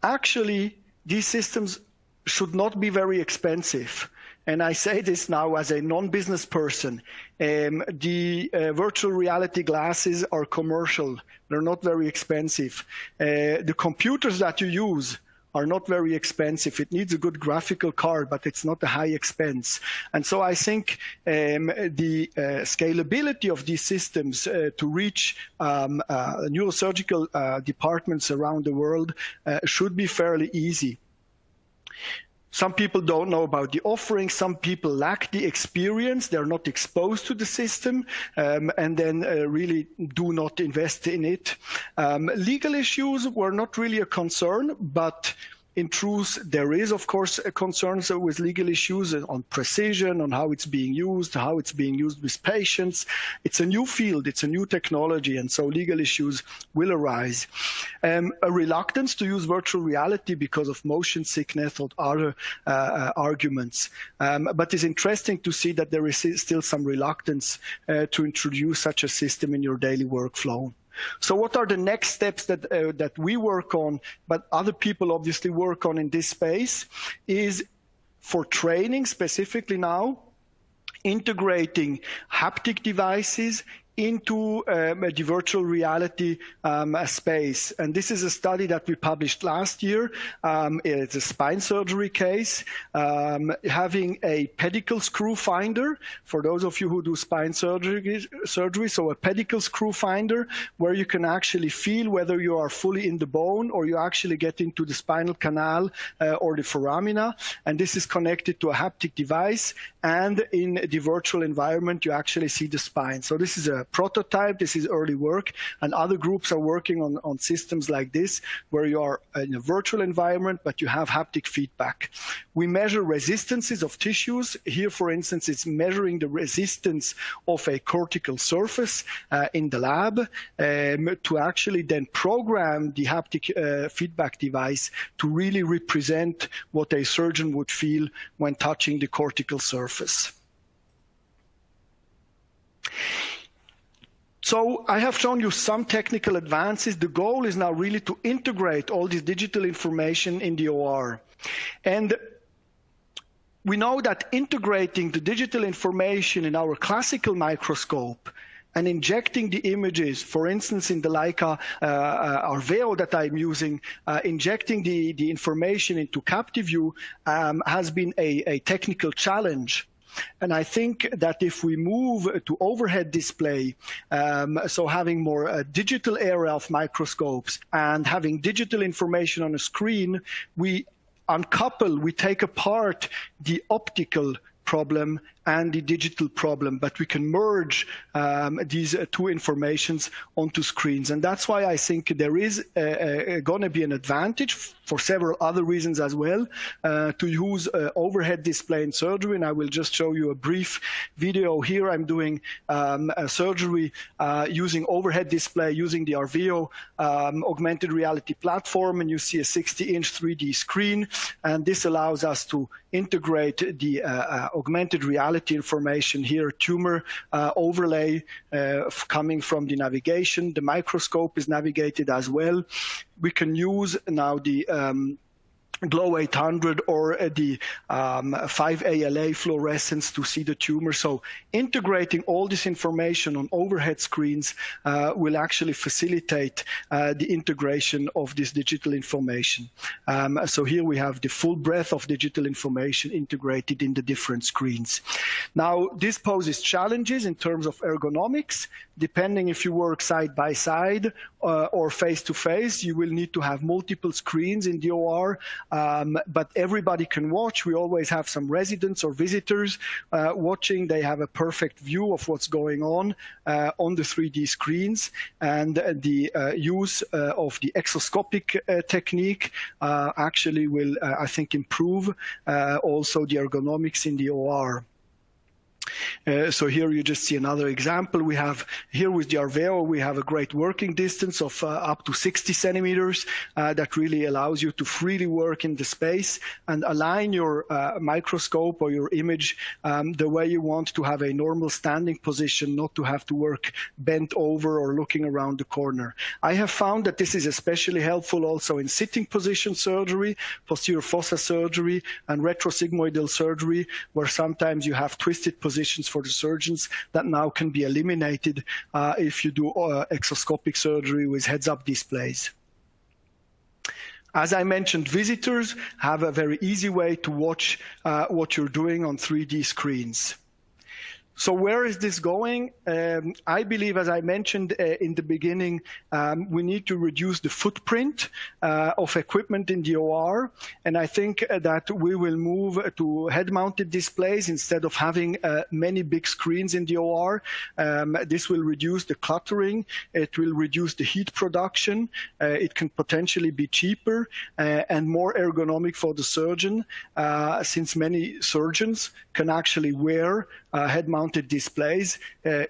Actually, these systems should not be very expensive. And I say this now as a non-business person. The virtual reality glasses are commercial. They're not very expensive. The computers that you use are not very expensive. It needs a good graphical card, but it's not a high expense. And so I think the scalability of these systems to reach neurosurgical departments around the world should be fairly easy. Some people don't know about the offering. Some people lack the experience. They're not exposed to the system and then really do not invest in it. Legal issues were not really a concern, but in truth, there is, of course, concerns with legal issues on precision, on how it's being used with patients. It's a new field, it's a new technology, and so legal issues will arise. A reluctance to use virtual reality because of motion sickness or other arguments. But it's interesting to see that there is still some reluctance to introduce such a system in your daily workflow. So what are the next steps that we work on, but other people obviously work on in this space, is for training specifically now, integrating haptic devices into the virtual reality space. And this is a study that we published last year. It's a spine surgery case, having a pedicle screw finder, for those of you who do spine surgery, so a pedicle screw finder where you can actually feel whether you are fully in the bone or you actually get into the spinal canal or the foramina. And this is connected to a haptic device, and in the virtual environment you actually see the spine. So this is a prototype, this is early work, and other groups are working on systems like this where you are in a virtual environment but you have haptic feedback. We measure resistances of tissues. Here, for instance, it's measuring the resistance of a cortical surface in the lab to actually then program the haptic feedback device to really represent what a surgeon would feel when touching the cortical surface. So I have shown you some technical advances. The goal is now really to integrate all this digital information in the OR. And we know that integrating the digital information in our classical microscope and injecting the images, for instance, in the Leica Arveo that I'm using, injecting the information into captive view has been a technical challenge. And I think that if we move to overhead display, so having more digital area of microscopes and having digital information on a screen, we uncouple, we take apart the optical problem and the digital problem, but we can merge these two informations onto screens. And that's why I think there is going to be an advantage for several other reasons as well to use overhead display in surgery. And I will just show you a brief video here. I'm doing a surgery using overhead display, using the Arveo augmented reality platform, and you see a 60-inch 3D screen. And this allows us to integrate the augmented reality information here, tumor overlay coming from the navigation. The microscope is navigated as well. We can use now the Glow 800 or the 5-ALA fluorescence to see the tumor. So integrating all this information on overhead screens will actually facilitate the integration of this digital information. So here we have the full breadth of digital information integrated in the different screens. Now, this poses challenges in terms of ergonomics. Depending if you work side by side or face to face, you will need to have multiple screens in the OR. But everybody can watch. We always have some residents or visitors watching. They have a perfect view of what's going on the 3D screens. And the use of the exoscopic technique actually will, I think, improve also the ergonomics in the OR. So here you just see another example. We have here with the Arveo, we have a great working distance of up to 60 centimeters that really allows you to freely work in the space and align your microscope or your image the way you want to have a normal standing position, not to have to work bent over or looking around the corner. I have found that this is especially helpful also in sitting position surgery, posterior fossa surgery, and retrosigmoidal surgery, where sometimes you have twisted positions for the surgeons that now can be eliminated if you do exoscopic surgery with heads-up displays. As I mentioned, visitors have a very easy way to watch what you're doing on 3D screens. So where is this going? I believe, as I mentioned in the beginning, we need to reduce the footprint of equipment in the OR. And I think that we will move to head-mounted displays instead of having many big screens in the OR. This will reduce the cluttering. It will reduce the heat production. It can potentially be cheaper and more ergonomic for the surgeon, since many surgeons can actually wear head-mounted displays,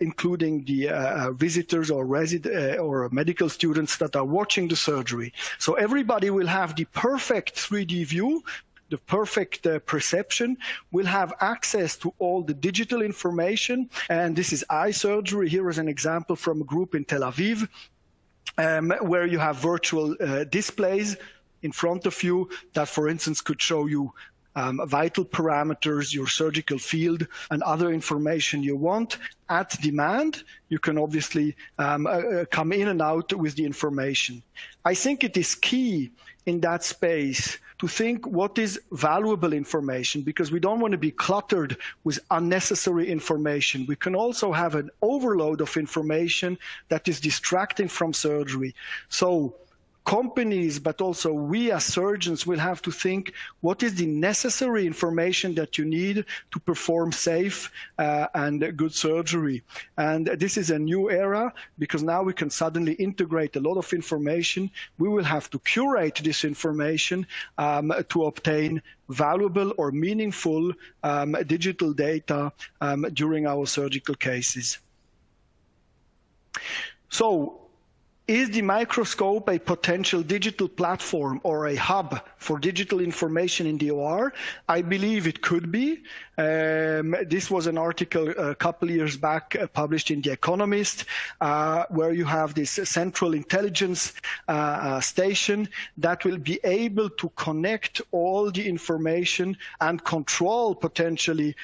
including the visitors or or medical students that are watching the surgery. So everybody will have the perfect 3D view, the perfect perception, will have access to all the digital information. And this is eye surgery. Here is an example from a group in Tel Aviv. where you have virtual displays in front of you that, for instance, could show you vital parameters, your surgical field, and other information you want. At demand, you can obviously come in and out with the information. I think it is key in that space to think what is valuable information, because we don't want to be cluttered with unnecessary information. We can also have an overload of information that is distracting from surgery. So companies, but also we as surgeons will have to think what is the necessary information that you need to perform safe and good surgery. And this is a new era, because now we can suddenly integrate a lot of information. We will have to curate this information to obtain valuable or meaningful digital data during our surgical cases. So, is the microscope a potential digital platform or a hub for digital information in the OR? I believe it could be. This was an article a couple of years back published in The Economist, where you have this central intelligence station that will be able to connect all the information and control potentially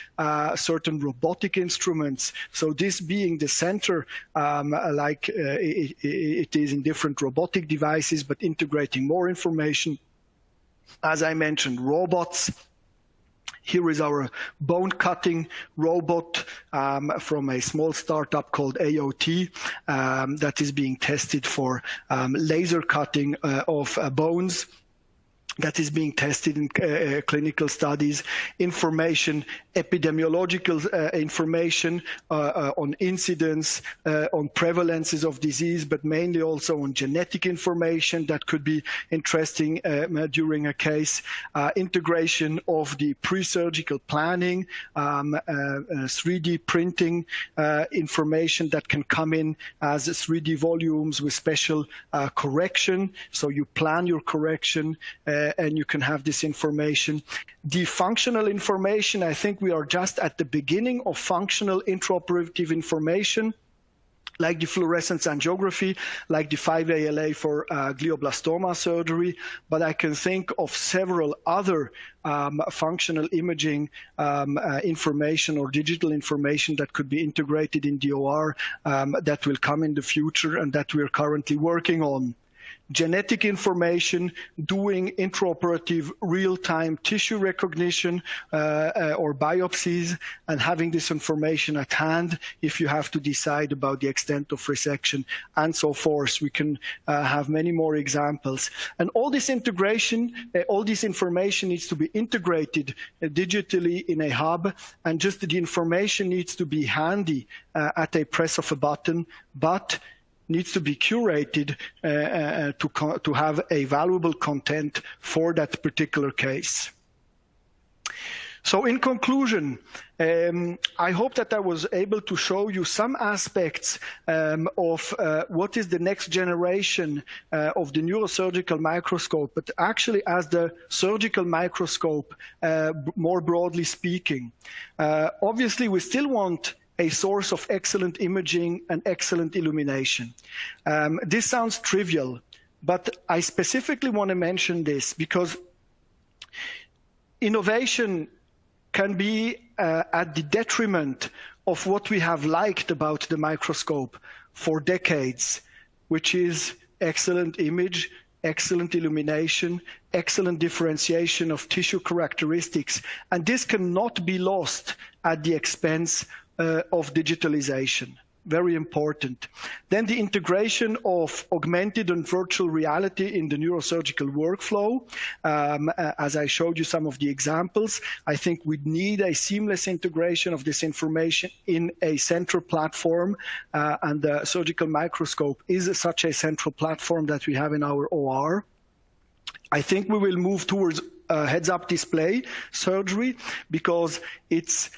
certain robotic instruments. So this being the center, like it is in different robotic devices, but integrating more information. As I mentioned, robots. Here is our bone cutting robot from a small startup called AOT that is being tested for laser cutting of bones. That is being tested in clinical studies, information, epidemiological information on incidence, on prevalences of disease, but mainly also on genetic information that could be interesting during a case, integration of the pre-surgical planning, 3D printing information that can come in as 3D volumes with special correction. So you plan your correction and you can have this information. The functional information, I think we are just at the beginning of functional intraoperative information, like the fluorescence angiography, like the 5-ALA for glioblastoma surgery, but I can think of several other functional imaging information or digital information that could be integrated in the OR that will come in the future and that we're currently working on. Genetic information, doing intraoperative real-time tissue recognition or biopsies, and having this information at hand if you have to decide about the extent of resection and so forth. We can have many more examples. And all this integration, all this information needs to be integrated digitally in a hub, and just the information needs to be handy at a press of a button, but needs to be curated to have a valuable content for that particular case. So in conclusion, I hope that I was able to show you some aspects of what is the next generation of the neurosurgical microscope, but actually as the surgical microscope, more broadly speaking. Obviously, we still want a source of excellent imaging and excellent illumination. This sounds trivial, but I specifically want to mention this because innovation can be at the detriment of what we have liked about the microscope for decades, which is excellent image, excellent illumination, excellent differentiation of tissue characteristics, and this cannot be lost at the expense of digitalization. Very important. Then the integration of augmented and virtual reality in the neurosurgical workflow. As I showed you some of the examples, I think we need a seamless integration of this information in a central platform, and the surgical microscope is such a central platform that we have in our OR. I think we will move towards heads-up display surgery because it's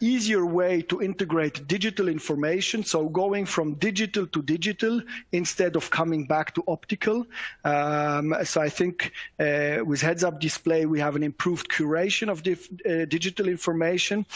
easier way to integrate digital information, so going from digital to digital instead of coming back to optical. So I think with heads-up display, we have an improved curation of digital information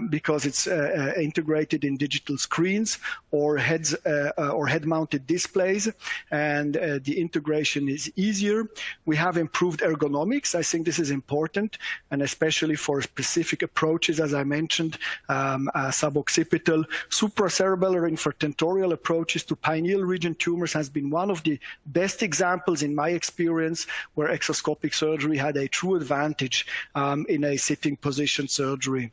because it's integrated in digital screens or head-mounted displays, and the integration is easier. We have improved ergonomics. I think this is important, and especially for specific approaches, as I mentioned, suboccipital, supracerebellar infratentorial approaches to pineal region tumors has been one of the best examples in my experience where exoscopic surgery had a true advantage in a sitting position surgery.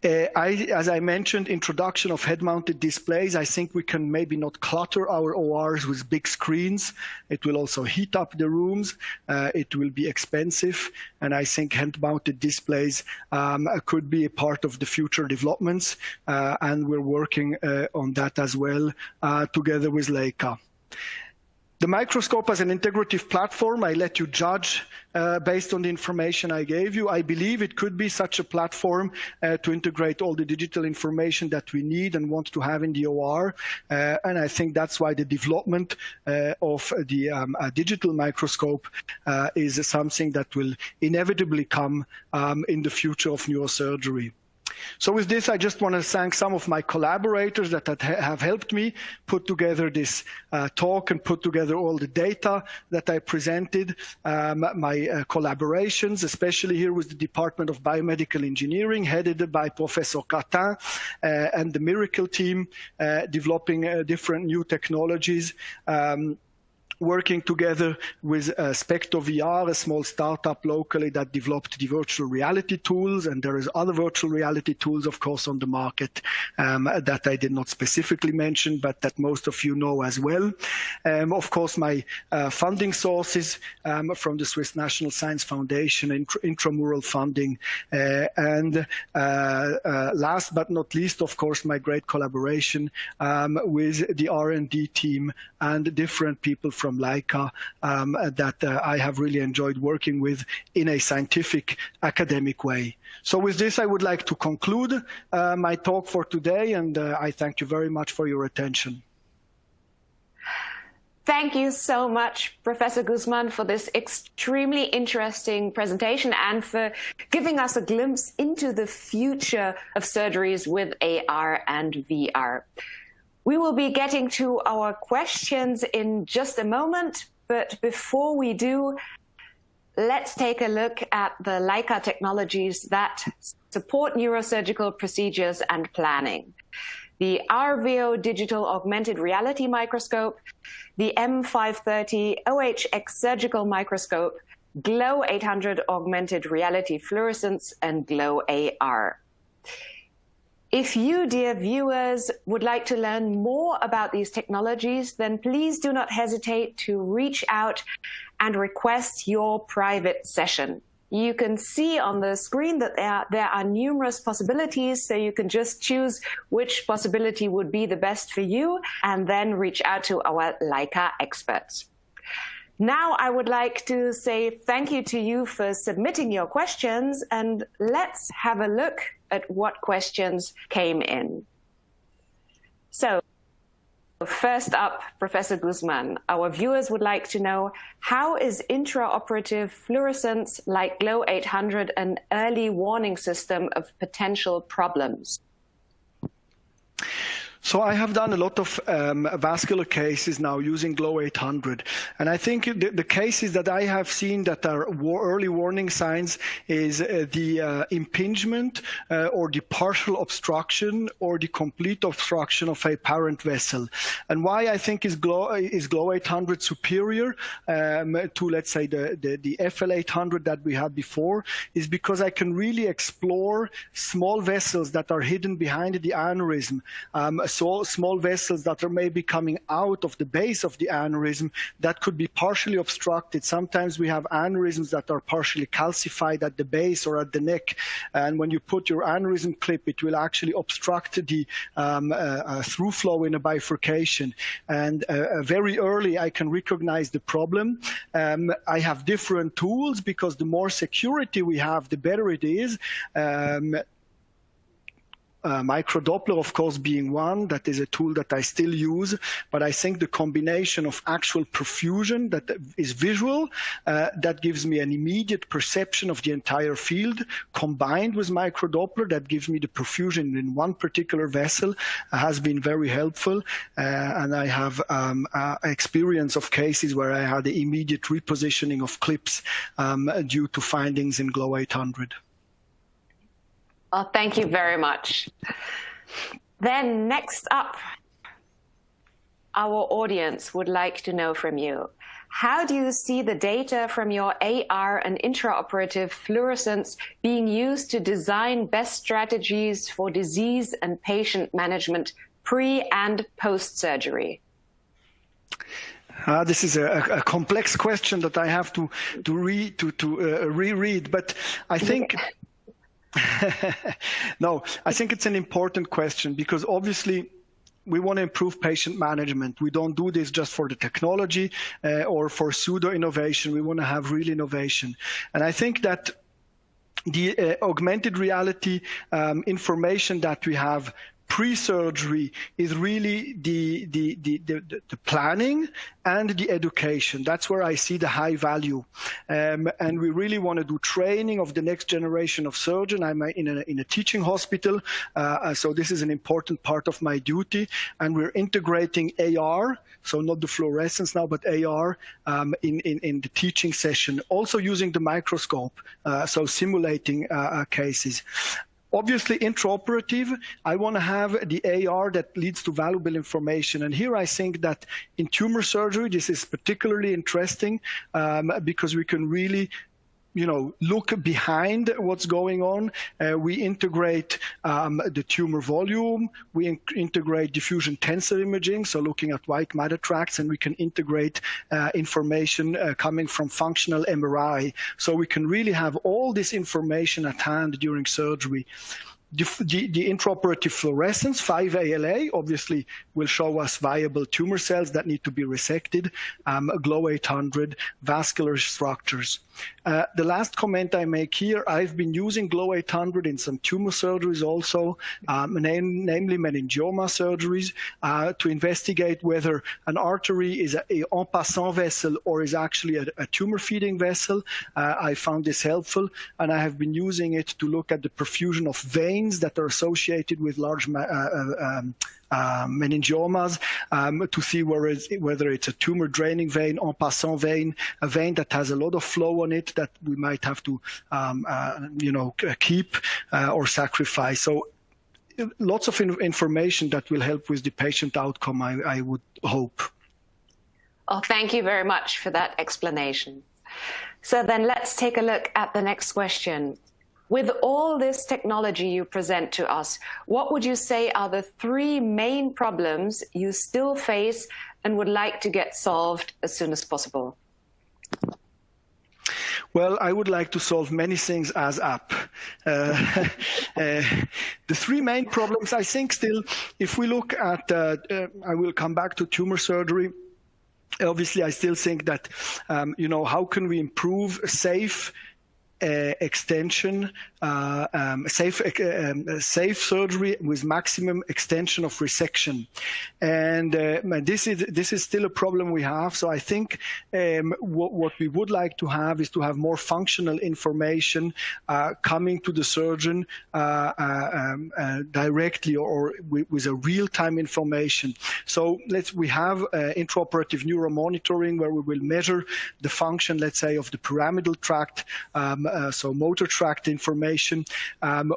As I mentioned, introduction of head-mounted displays, I think we can maybe not clutter our ORs with big screens. It will also heat up the rooms. It will be expensive. And I think head-mounted displays could be a part of the future developments. And we're working on that as well together with Leica. The microscope as an integrative platform, I let you judge based on the information I gave you. I believe it could be such a platform to integrate all the digital information that we need and want to have in the OR. And I think that's why the development of the digital microscope is something that will inevitably come in the future of neurosurgery. So with this, I just want to thank some of my collaborators that have helped me put together this talk and put together all the data that I presented. My collaborations, especially here with the Department of Biomedical Engineering, headed by Professor Catin and the Miracle team, developing different new technologies. Working together with Specto VR, a small startup locally that developed the virtual reality tools, and there is other virtual reality tools, of course, on the market that I did not specifically mention, but that most of you know as well. Of course, my funding sources from the Swiss National Science Foundation, intramural funding, and last but not least, of course, my great collaboration with the R&D team and different people from Leica that I have really enjoyed working with in a scientific, academic way. So with this, I would like to conclude my talk for today, and I thank you very much for your attention. Thank you so much, Professor Guzman, for this extremely interesting presentation and for giving us a glimpse into the future of surgeries with AR and VR. We will be getting to our questions in just a moment, but before we do, let's take a look at the Leica technologies that support neurosurgical procedures and planning. The RVO Digital Augmented Reality Microscope, the M530 OHX Surgical Microscope, Glow 800 Augmented Reality Fluorescence, and Glow AR. If you, dear viewers, would like to learn more about these technologies, then please do not hesitate to reach out and request your private session. You can see on the screen that there are numerous possibilities, so you can just choose which possibility would be the best for you and then reach out to our Leica experts. Now I would like to say thank you to you for submitting your questions, and let's have a look at what questions came in. So first up, Professor Guzman, our viewers would like to know, how is intraoperative fluorescence like Glow 800 an early warning system of potential problems? So I have done a lot of vascular cases now using Glow 800. And I think the cases that I have seen that are early warning signs is the impingement or the partial obstruction or the complete obstruction of a parent vessel. And why I think is Glow 800 superior to, let's say, the FL800 that we had before is because I can really explore small vessels that are hidden behind the aneurysm. small vessels that are maybe coming out of the base of the aneurysm that could be partially obstructed. Sometimes we have aneurysms that are partially calcified at the base or at the neck, and when you put your aneurysm clip, it will actually obstruct the through flow in a bifurcation. And very early I can recognize the problem. I have different tools, because the more security we have, the better it is. Microdoppler, of course, being one. That is a tool that I still use, but I think the combination of actual perfusion that is visual, that gives me an immediate perception of the entire field, combined with microdoppler that gives me the perfusion in one particular vessel, has been very helpful. And I have experience of cases where I had the immediate repositioning of clips due to findings in GLOW 800. Well, thank you very much. Then next up, our audience would like to know from you, how do you see the data from your AR and intraoperative fluorescence being used to design best strategies for disease and patient management pre and post-surgery? This is a complex question that I have to reread, but I think... No, I think it's an important question, because obviously we want to improve patient management. We don't do this just for the technology or for pseudo innovation. We want to have real innovation. And I think that the augmented reality information that we have pre-surgery is really the planning and the education. That's where I see the high value. And we really want to do training of the next generation of surgeon. I'm in a teaching hospital, so this is an important part of my duty. And we're integrating AR, so not the fluorescence now, but AR in the teaching session. Also using the microscope, so simulating cases. Obviously, intraoperative, I want to have the AR that leads to valuable information. And here I think that in tumor surgery, this is particularly interesting because we can really look behind what's going on. We integrate the tumor volume. We integrate diffusion tensor imaging, so looking at white matter tracts, and we can integrate information coming from functional MRI. So we can really have all this information at hand during surgery. The intraoperative fluorescence, 5-ALA, obviously will show us viable tumor cells that need to be resected, GLOW 800, vascular structures. The last comment I make here, I've been using GLOW 800 in some tumor surgeries also, namely meningioma surgeries, to investigate whether an artery is an en passant vessel or is actually a tumor-feeding vessel. I found this helpful, and I have been using it to look at the perfusion of veins that are associated with large meningiomas, to see whether it's a tumor draining vein, en passant vein, a vein that has a lot of flow on it that we might have to keep or sacrifice. So lots of information that will help with the patient outcome, I would hope. Oh, thank you very much for that explanation. So then let's take a look at the next question. With all this technology you present to us, what would you say are the 3 main problems you still face and would like to get solved as soon as possible? Well, I would like to solve many things as app. The 3 main problems, I think still, if we look at, I will come back to tumor surgery. Obviously, I still think that, how can we improve safe extension, safe surgery with maximum extension of resection, and this is still a problem we have. So I think what we would like to have is to have more functional information coming to the surgeon directly or with a real-time information. So we have neuromonitoring where we will measure the function, let's say, of the pyramidal tract so motor tract information.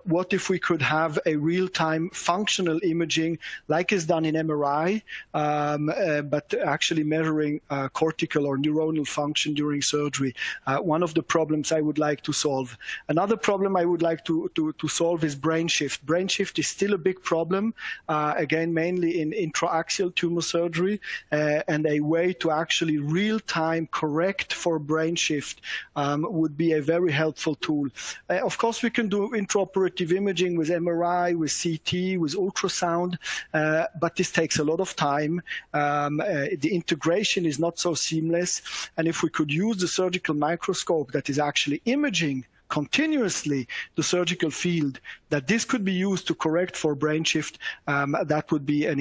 What if we could have a real-time functional imaging like is done in MRI, but actually measuring cortical or neuronal function during surgery? One of the problems I would like to solve. Another problem I would like to solve is brain shift. Brain shift is still a big problem, again, mainly in intraaxial tumor surgery, and a way to actually real-time correct for brain shift would be a very helpful tool. Of course, we can do intraoperative imaging with MRI, with CT, with ultrasound, but this takes a lot of time. The integration is not so seamless, and if we could use the surgical microscope that is actually imaging continuously the surgical field, that this could be used to correct for brain shift, that would be an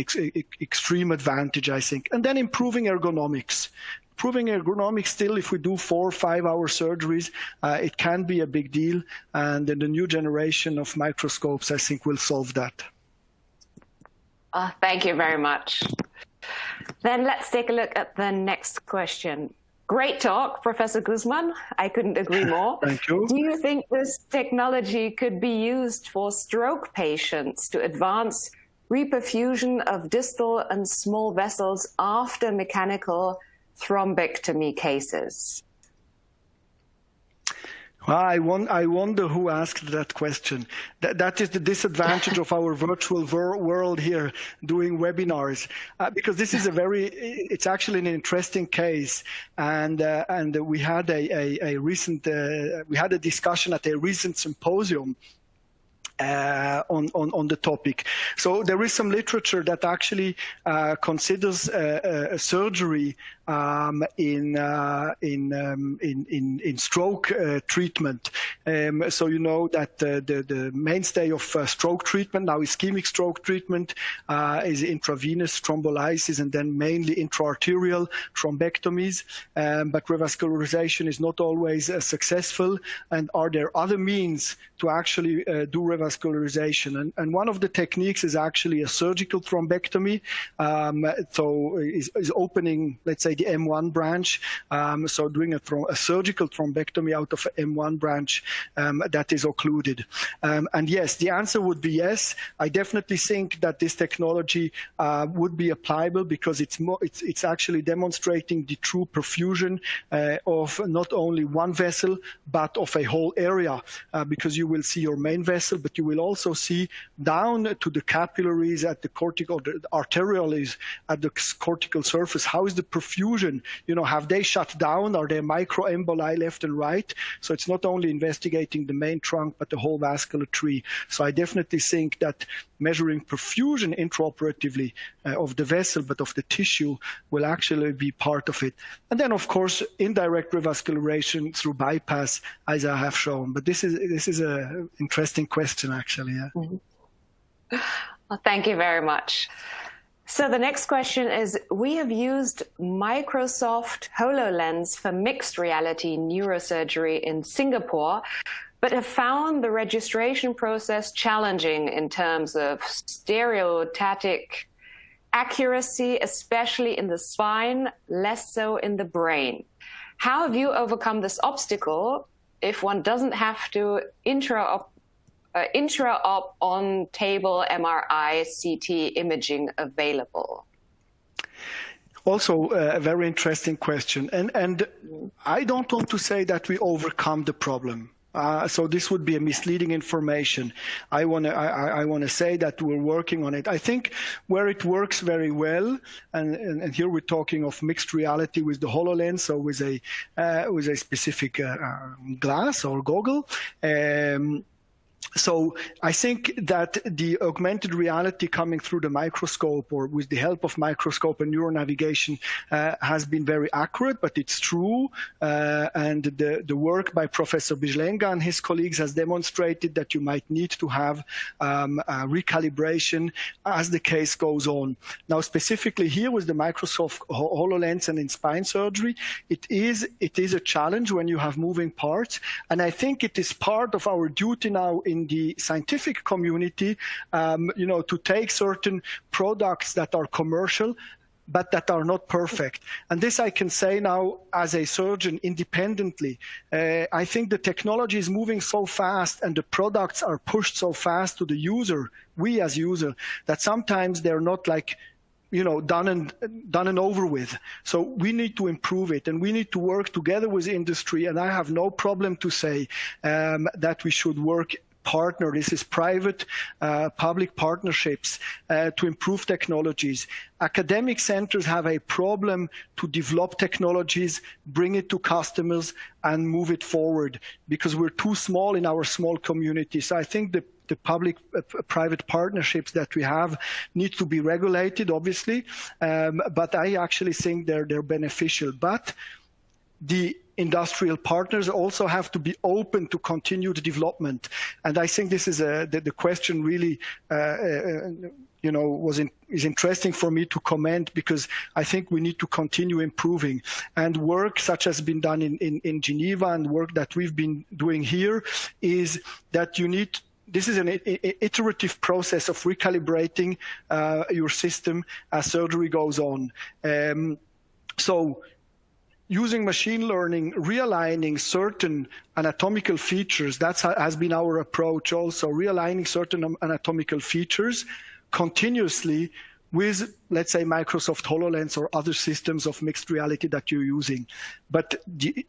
extreme advantage, I think. And then improving ergonomics. Improving ergonomics still, if we do 4 or 5 hour surgeries, it can be a big deal. And then the new generation of microscopes, I think, will solve that. Thank you very much. Then let's take a look at the next question. Great talk, Professor Guzman. I couldn't agree more. Thank you. Do you think this technology could be used for stroke patients to advance reperfusion of distal and small vessels after mechanical thrombectomy cases? Well, I wonder who asked that question. That is the disadvantage of our virtual world here doing webinars, because this is it's actually an interesting case, and we had we had a discussion at a recent symposium on the topic. So there is some literature that actually considers surgery in stroke treatment. So you know that the mainstay of stroke treatment now, ischemic stroke treatment, is intravenous thrombolysis and then mainly intraarterial thrombectomies. But revascularization is not always successful. And are there other means to actually do revascularization? And one of the techniques is actually a surgical thrombectomy. So is opening, let's say, the M1 branch, so doing a surgical thrombectomy out of an M1 branch that is occluded. And yes, the answer would be yes. I definitely think that this technology would be applicable, because it's actually demonstrating the true perfusion of not only one vessel, but of a whole area, because you will see your main vessel, but you will also see down to the capillaries at the cortical, the arterioles at the cortical surface. How is the perfusion? You know, have they shut down? Are there microemboli left and right? So it's not only investigating the main trunk, but the whole vascular tree. So I definitely think that measuring perfusion intraoperatively of the vessel, but of the tissue, will actually be part of it. And then, of course, indirect revascularization through bypass, as I have shown. But this is an interesting question, actually. Yeah. Mm-hmm. Well, thank you very much. So the next question is, we have used Microsoft HoloLens for mixed reality neurosurgery in Singapore, but have found the registration process challenging in terms of stereotatic accuracy, especially in the spine, less so in the brain. How have you overcome this obstacle if one doesn't have to intra-op on table MRI CT imaging available? Also a very interesting question. And I don't want to say that we overcome the problem. So this would be a misleading information. I want to say that we're working on it. I think where it works very well, and here we're talking of mixed reality with the HoloLens, so with a specific glass or goggle. So I think that the augmented reality coming through the microscope, or with the help of microscope and neuronavigation, has been very accurate, but it's true. And the work by Professor Bijlenga and his colleagues has demonstrated that you might need to have recalibration as the case goes on. Now, specifically here with the Microsoft HoloLens and in spine surgery, it is a challenge when you have moving parts. And I think it is part of our duty now in the scientific community, to take certain products that are commercial, but that are not perfect. And this I can say now as a surgeon independently. I think the technology is moving so fast and the products are pushed so fast to the user, we as user, that sometimes they're not like, you know, done and over with. So we need to improve it, and we need to work together with industry. And I have no problem to say that we should work partner. This is private public partnerships to improve technologies. Academic centers have a problem to develop technologies, bring it to customers, and move it forward because we're too small in our small community. So I think the public-private partnerships that we have need to be regulated, obviously, but I actually think they're beneficial. But the industrial partners also have to be open to continued development. And I think this is the question really, you know, is interesting for me to comment, because I think we need to continue improving. And work such as been done in Geneva and work that we've been doing here is that you need. This is an iterative process of recalibrating your system as surgery goes on. So using machine learning, realigning certain anatomical features, that has been our approach also, realigning certain anatomical features continuously with, let's say, Microsoft HoloLens or other systems of mixed reality that you're using. But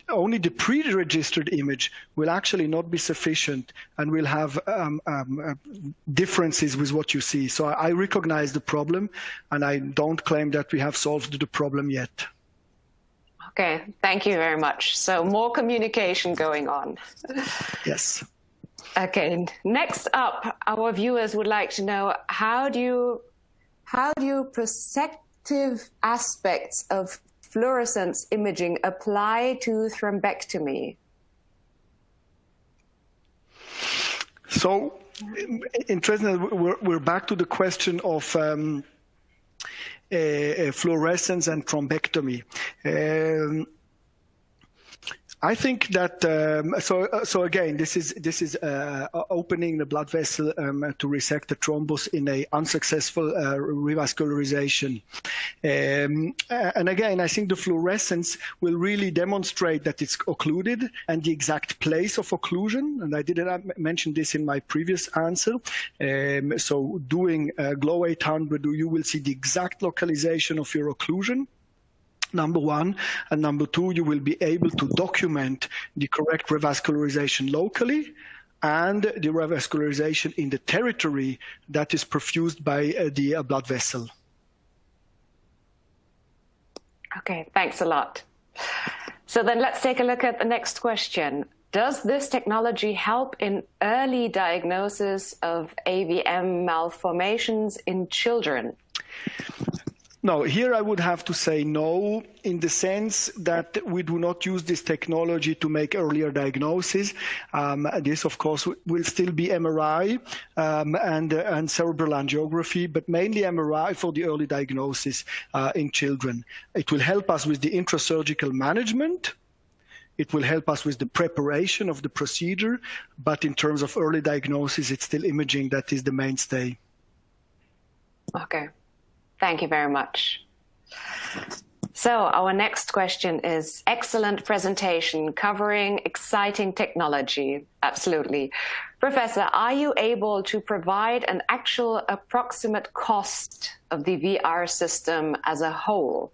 only the pre-registered image will actually not be sufficient and will have differences with what you see. So I recognize the problem, and I don't claim that we have solved the problem yet. Okay, thank you very much. So more communication going on. Yes. Okay, next up, our viewers would like to know, how do prospective aspects of fluorescence imaging apply to thrombectomy? So, interesting, we're back to the question of fluorescence and thrombectomy. I think that so again, this is opening the blood vessel to resect the thrombus in a unsuccessful revascularization, and again, I think the fluorescence will really demonstrate that it's occluded and the exact place of occlusion. And I didn't mention this in my previous answer. So doing Glow 800, you will see the exact localization of your occlusion. Number one, and number two, you will be able to document the correct revascularization locally and the revascularization in the territory that is perfused by the blood vessel. Okay, thanks a lot. So then let's take a look at the next question. Does this technology help in early diagnosis of AVM malformations in children? No, here I would have to say no, in the sense that we do not use this technology to make earlier diagnosis. This, of course, will still be MRI and cerebral angiography, but mainly MRI for the early diagnosis in children. It will help us with the intrasurgical management. It will help us with the preparation of the procedure, but in terms of early diagnosis, it's still imaging that is the mainstay. Okay. Thank you very much. So our next question is, excellent presentation covering exciting technology. Absolutely. Professor, are you able to provide an actual approximate cost of the VR system as a whole?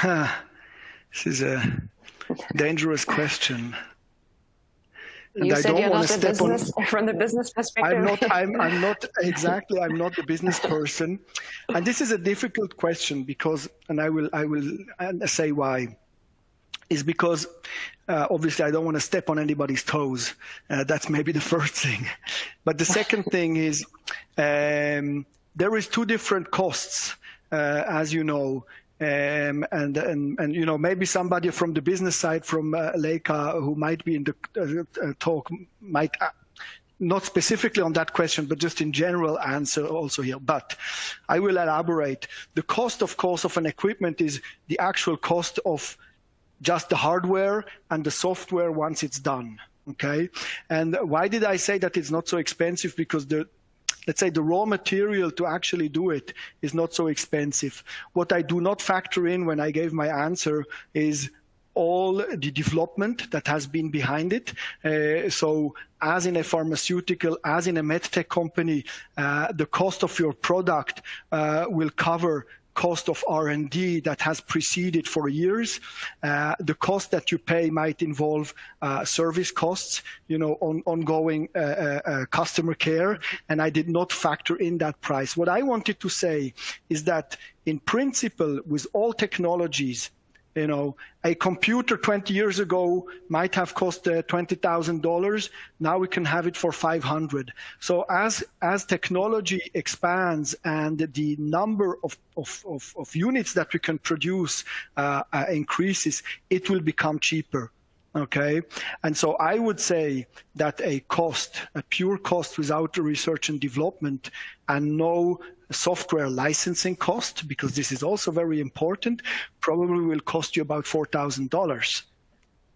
This is a dangerous question. You said you're not a business, from the business perspective. I'm not the business person. And this is a difficult question because, and I will say why, is because obviously I don't want to step on anybody's toes. That's maybe the first thing. But the second thing is there is two different costs, as you know. And you know, maybe somebody from the business side from Leica who might be in the talk might not specifically on that question, but just in general answer also here. But I will elaborate. The cost, of course, of an equipment is the actual cost of just the hardware and the software once it's done. Okay. And why did I say that it's not so expensive? Because let's say the raw material to actually do it is not so expensive. What I do not factor in when I gave my answer is all the development that has been behind it. So as in a pharmaceutical, as in a medtech company, the cost of your product will cover cost of R&D that has preceded for years. The cost that you pay might involve service costs, ongoing customer care, and I did not factor in that price. What I wanted to say is that in principle, with all technologies, a computer 20 years ago might have cost $20,000. Now we can have it for 500. So as technology expands and the number of units that we can produce increases, it will become cheaper. Okay, and so I would say that a pure cost without research and development and no software licensing cost, because this is also very important, probably will cost you about $4,000.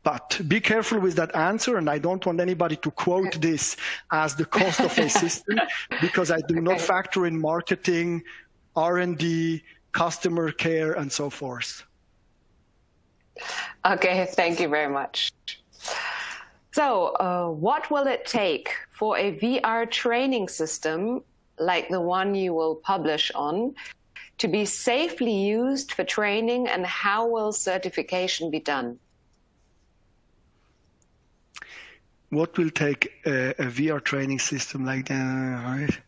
But be careful with that answer, and I don't want anybody to quote this as the cost of a system, because I do not factor in marketing, R&D, customer care, and so forth. Okay, thank you very much. So what will it take for a VR training system like the one you will publish on to be safely used for training, and how will certification be done? What will take a VR training system like that, right?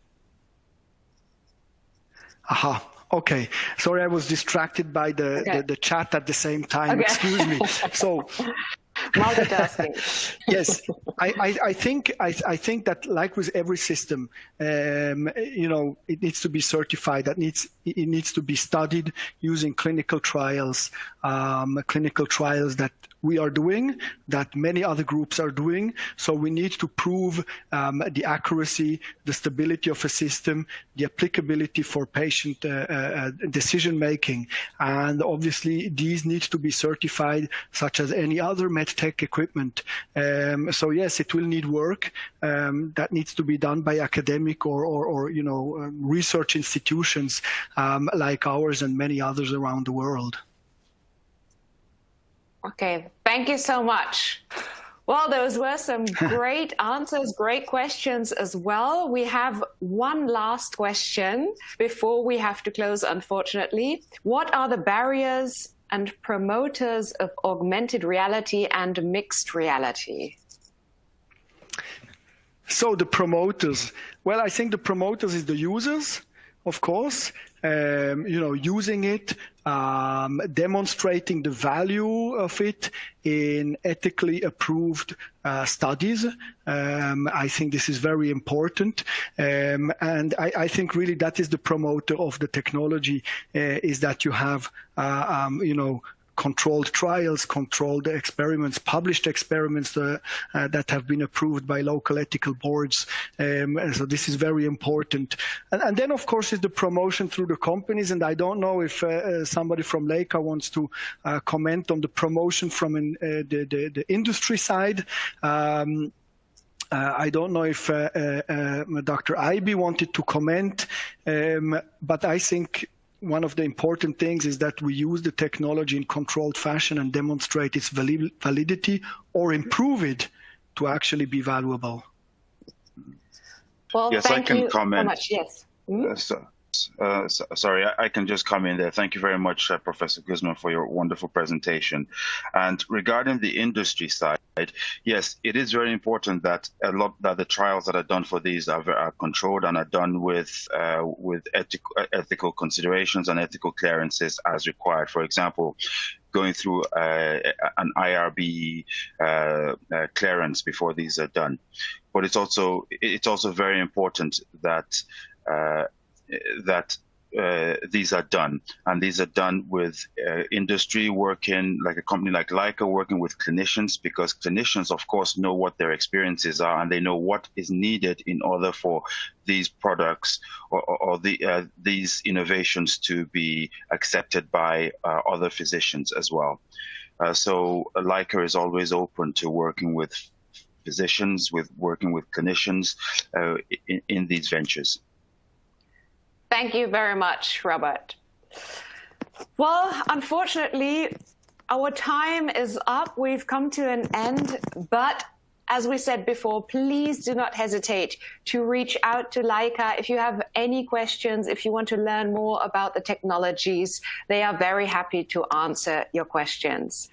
Aha. Okay, sorry, I was distracted by the chat at the same time. Okay. Excuse me. So, multitasking. Yes, I think that, like with every system, it needs to be certified. It needs to be studied using clinical trials that we are doing, that many other groups are doing. So we need to prove the accuracy, the stability of a system, the applicability for patient decision making. And obviously these need to be certified, such as any other medtech equipment. So yes, it will need work that needs to be done by academic or research institutions like ours and many others around the world. Okay, thank you so much. Well, those were some great answers, great questions as well. We have one last question before we have to close, unfortunately. What are the barriers and promoters of augmented reality and mixed reality? So the promoters, well, I think the promoters is the users, of course, using it, demonstrating the value of it in ethically approved studies. I think this is very important. And I think really that is the promoter of the technology, is that you have, controlled trials, controlled experiments, published experiments that have been approved by local ethical boards. So this is very important. And then, of course, is the promotion through the companies. And I don't know if somebody from Leica wants to comment on the promotion from the industry side. I don't know if Dr. Ibe wanted to comment, but I think one of the important things is that we use the technology in controlled fashion and demonstrate its validity or improve it to actually be valuable. Well, yes, thank you so much. Yes. Sorry, I can just come in there. Thank you very much, Professor Guzman, for your wonderful presentation. And regarding the industry side, yes, it is very important that that the trials that are done for these are controlled and are done with ethical considerations and ethical clearances as required. For example, going through an IRB clearance before these are done. But it's also very important that these are done, and these are done with industry working, like a company like Leica working with clinicians, because clinicians, of course, know what their experiences are and they know what is needed in order for these products or these innovations to be accepted by other physicians as well. So Leica is always open to working with physicians, with working with clinicians in these ventures. Thank you very much, Robert. Well, unfortunately, our time is up. We've come to an end, but as we said before, please do not hesitate to reach out to Leica if you have any questions, if you want to learn more about the technologies. They are very happy to answer your questions.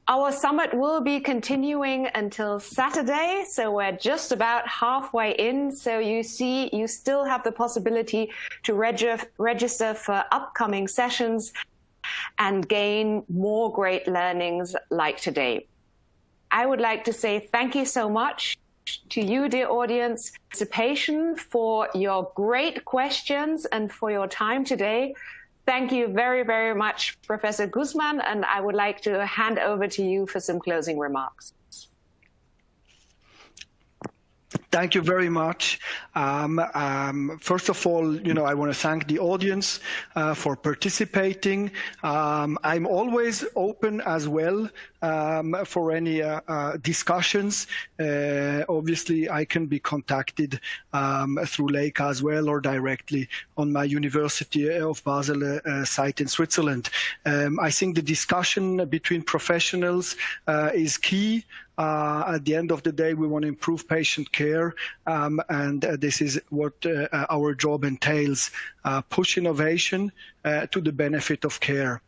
Our summit will be continuing until Saturday, so we're just about halfway in. So you see, you still have the possibility to register for upcoming sessions and gain more great learnings like today. I would like to say thank you so much to you, dear audience, participation, for your great questions and for your time today. Thank you very, very much, Professor Guzman, and I would like to hand over to you for some closing remarks. Thank you very much. First of all, I want to thank the audience for participating. I'm always open as well for any discussions. Obviously, I can be contacted through Leica as well, or directly on my University of Basel site in Switzerland. I think the discussion between professionals is key. At the end of the day, we want to improve patient care, and this is what our job entails, push innovation to the benefit of care.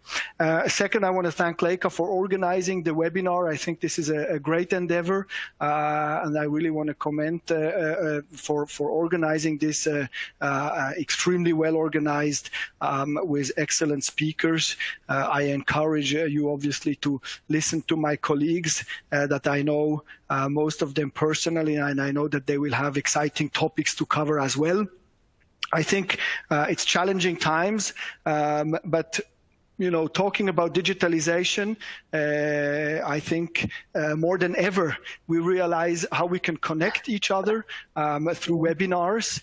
Second, I want to thank Leica for organizing the webinar. I think this is a great endeavor, and I really want to commend for organizing this extremely well organized with excellent speakers. I encourage you obviously to listen to my colleagues that I know most of them personally, and I know that they will have exciting topics to cover as well. I think it's challenging times, but talking about digitalization, I think more than ever, we realize how we can connect each other through webinars.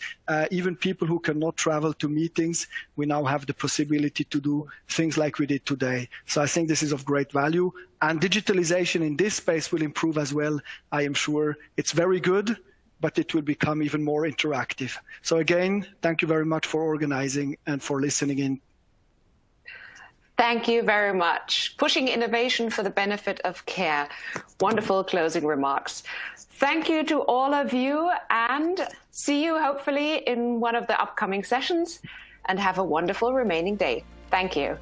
Even people who cannot travel to meetings, we now have the possibility to do things like we did today. So I think this is of great value. And digitalization in this space will improve as well. I am sure it's very good, but it will become even more interactive. So again, thank you very much for organizing and for listening in. Thank you very much. Pushing innovation for the benefit of care. Wonderful closing remarks. Thank you to all of you, and see you hopefully in one of the upcoming sessions, and have a wonderful remaining day. Thank you.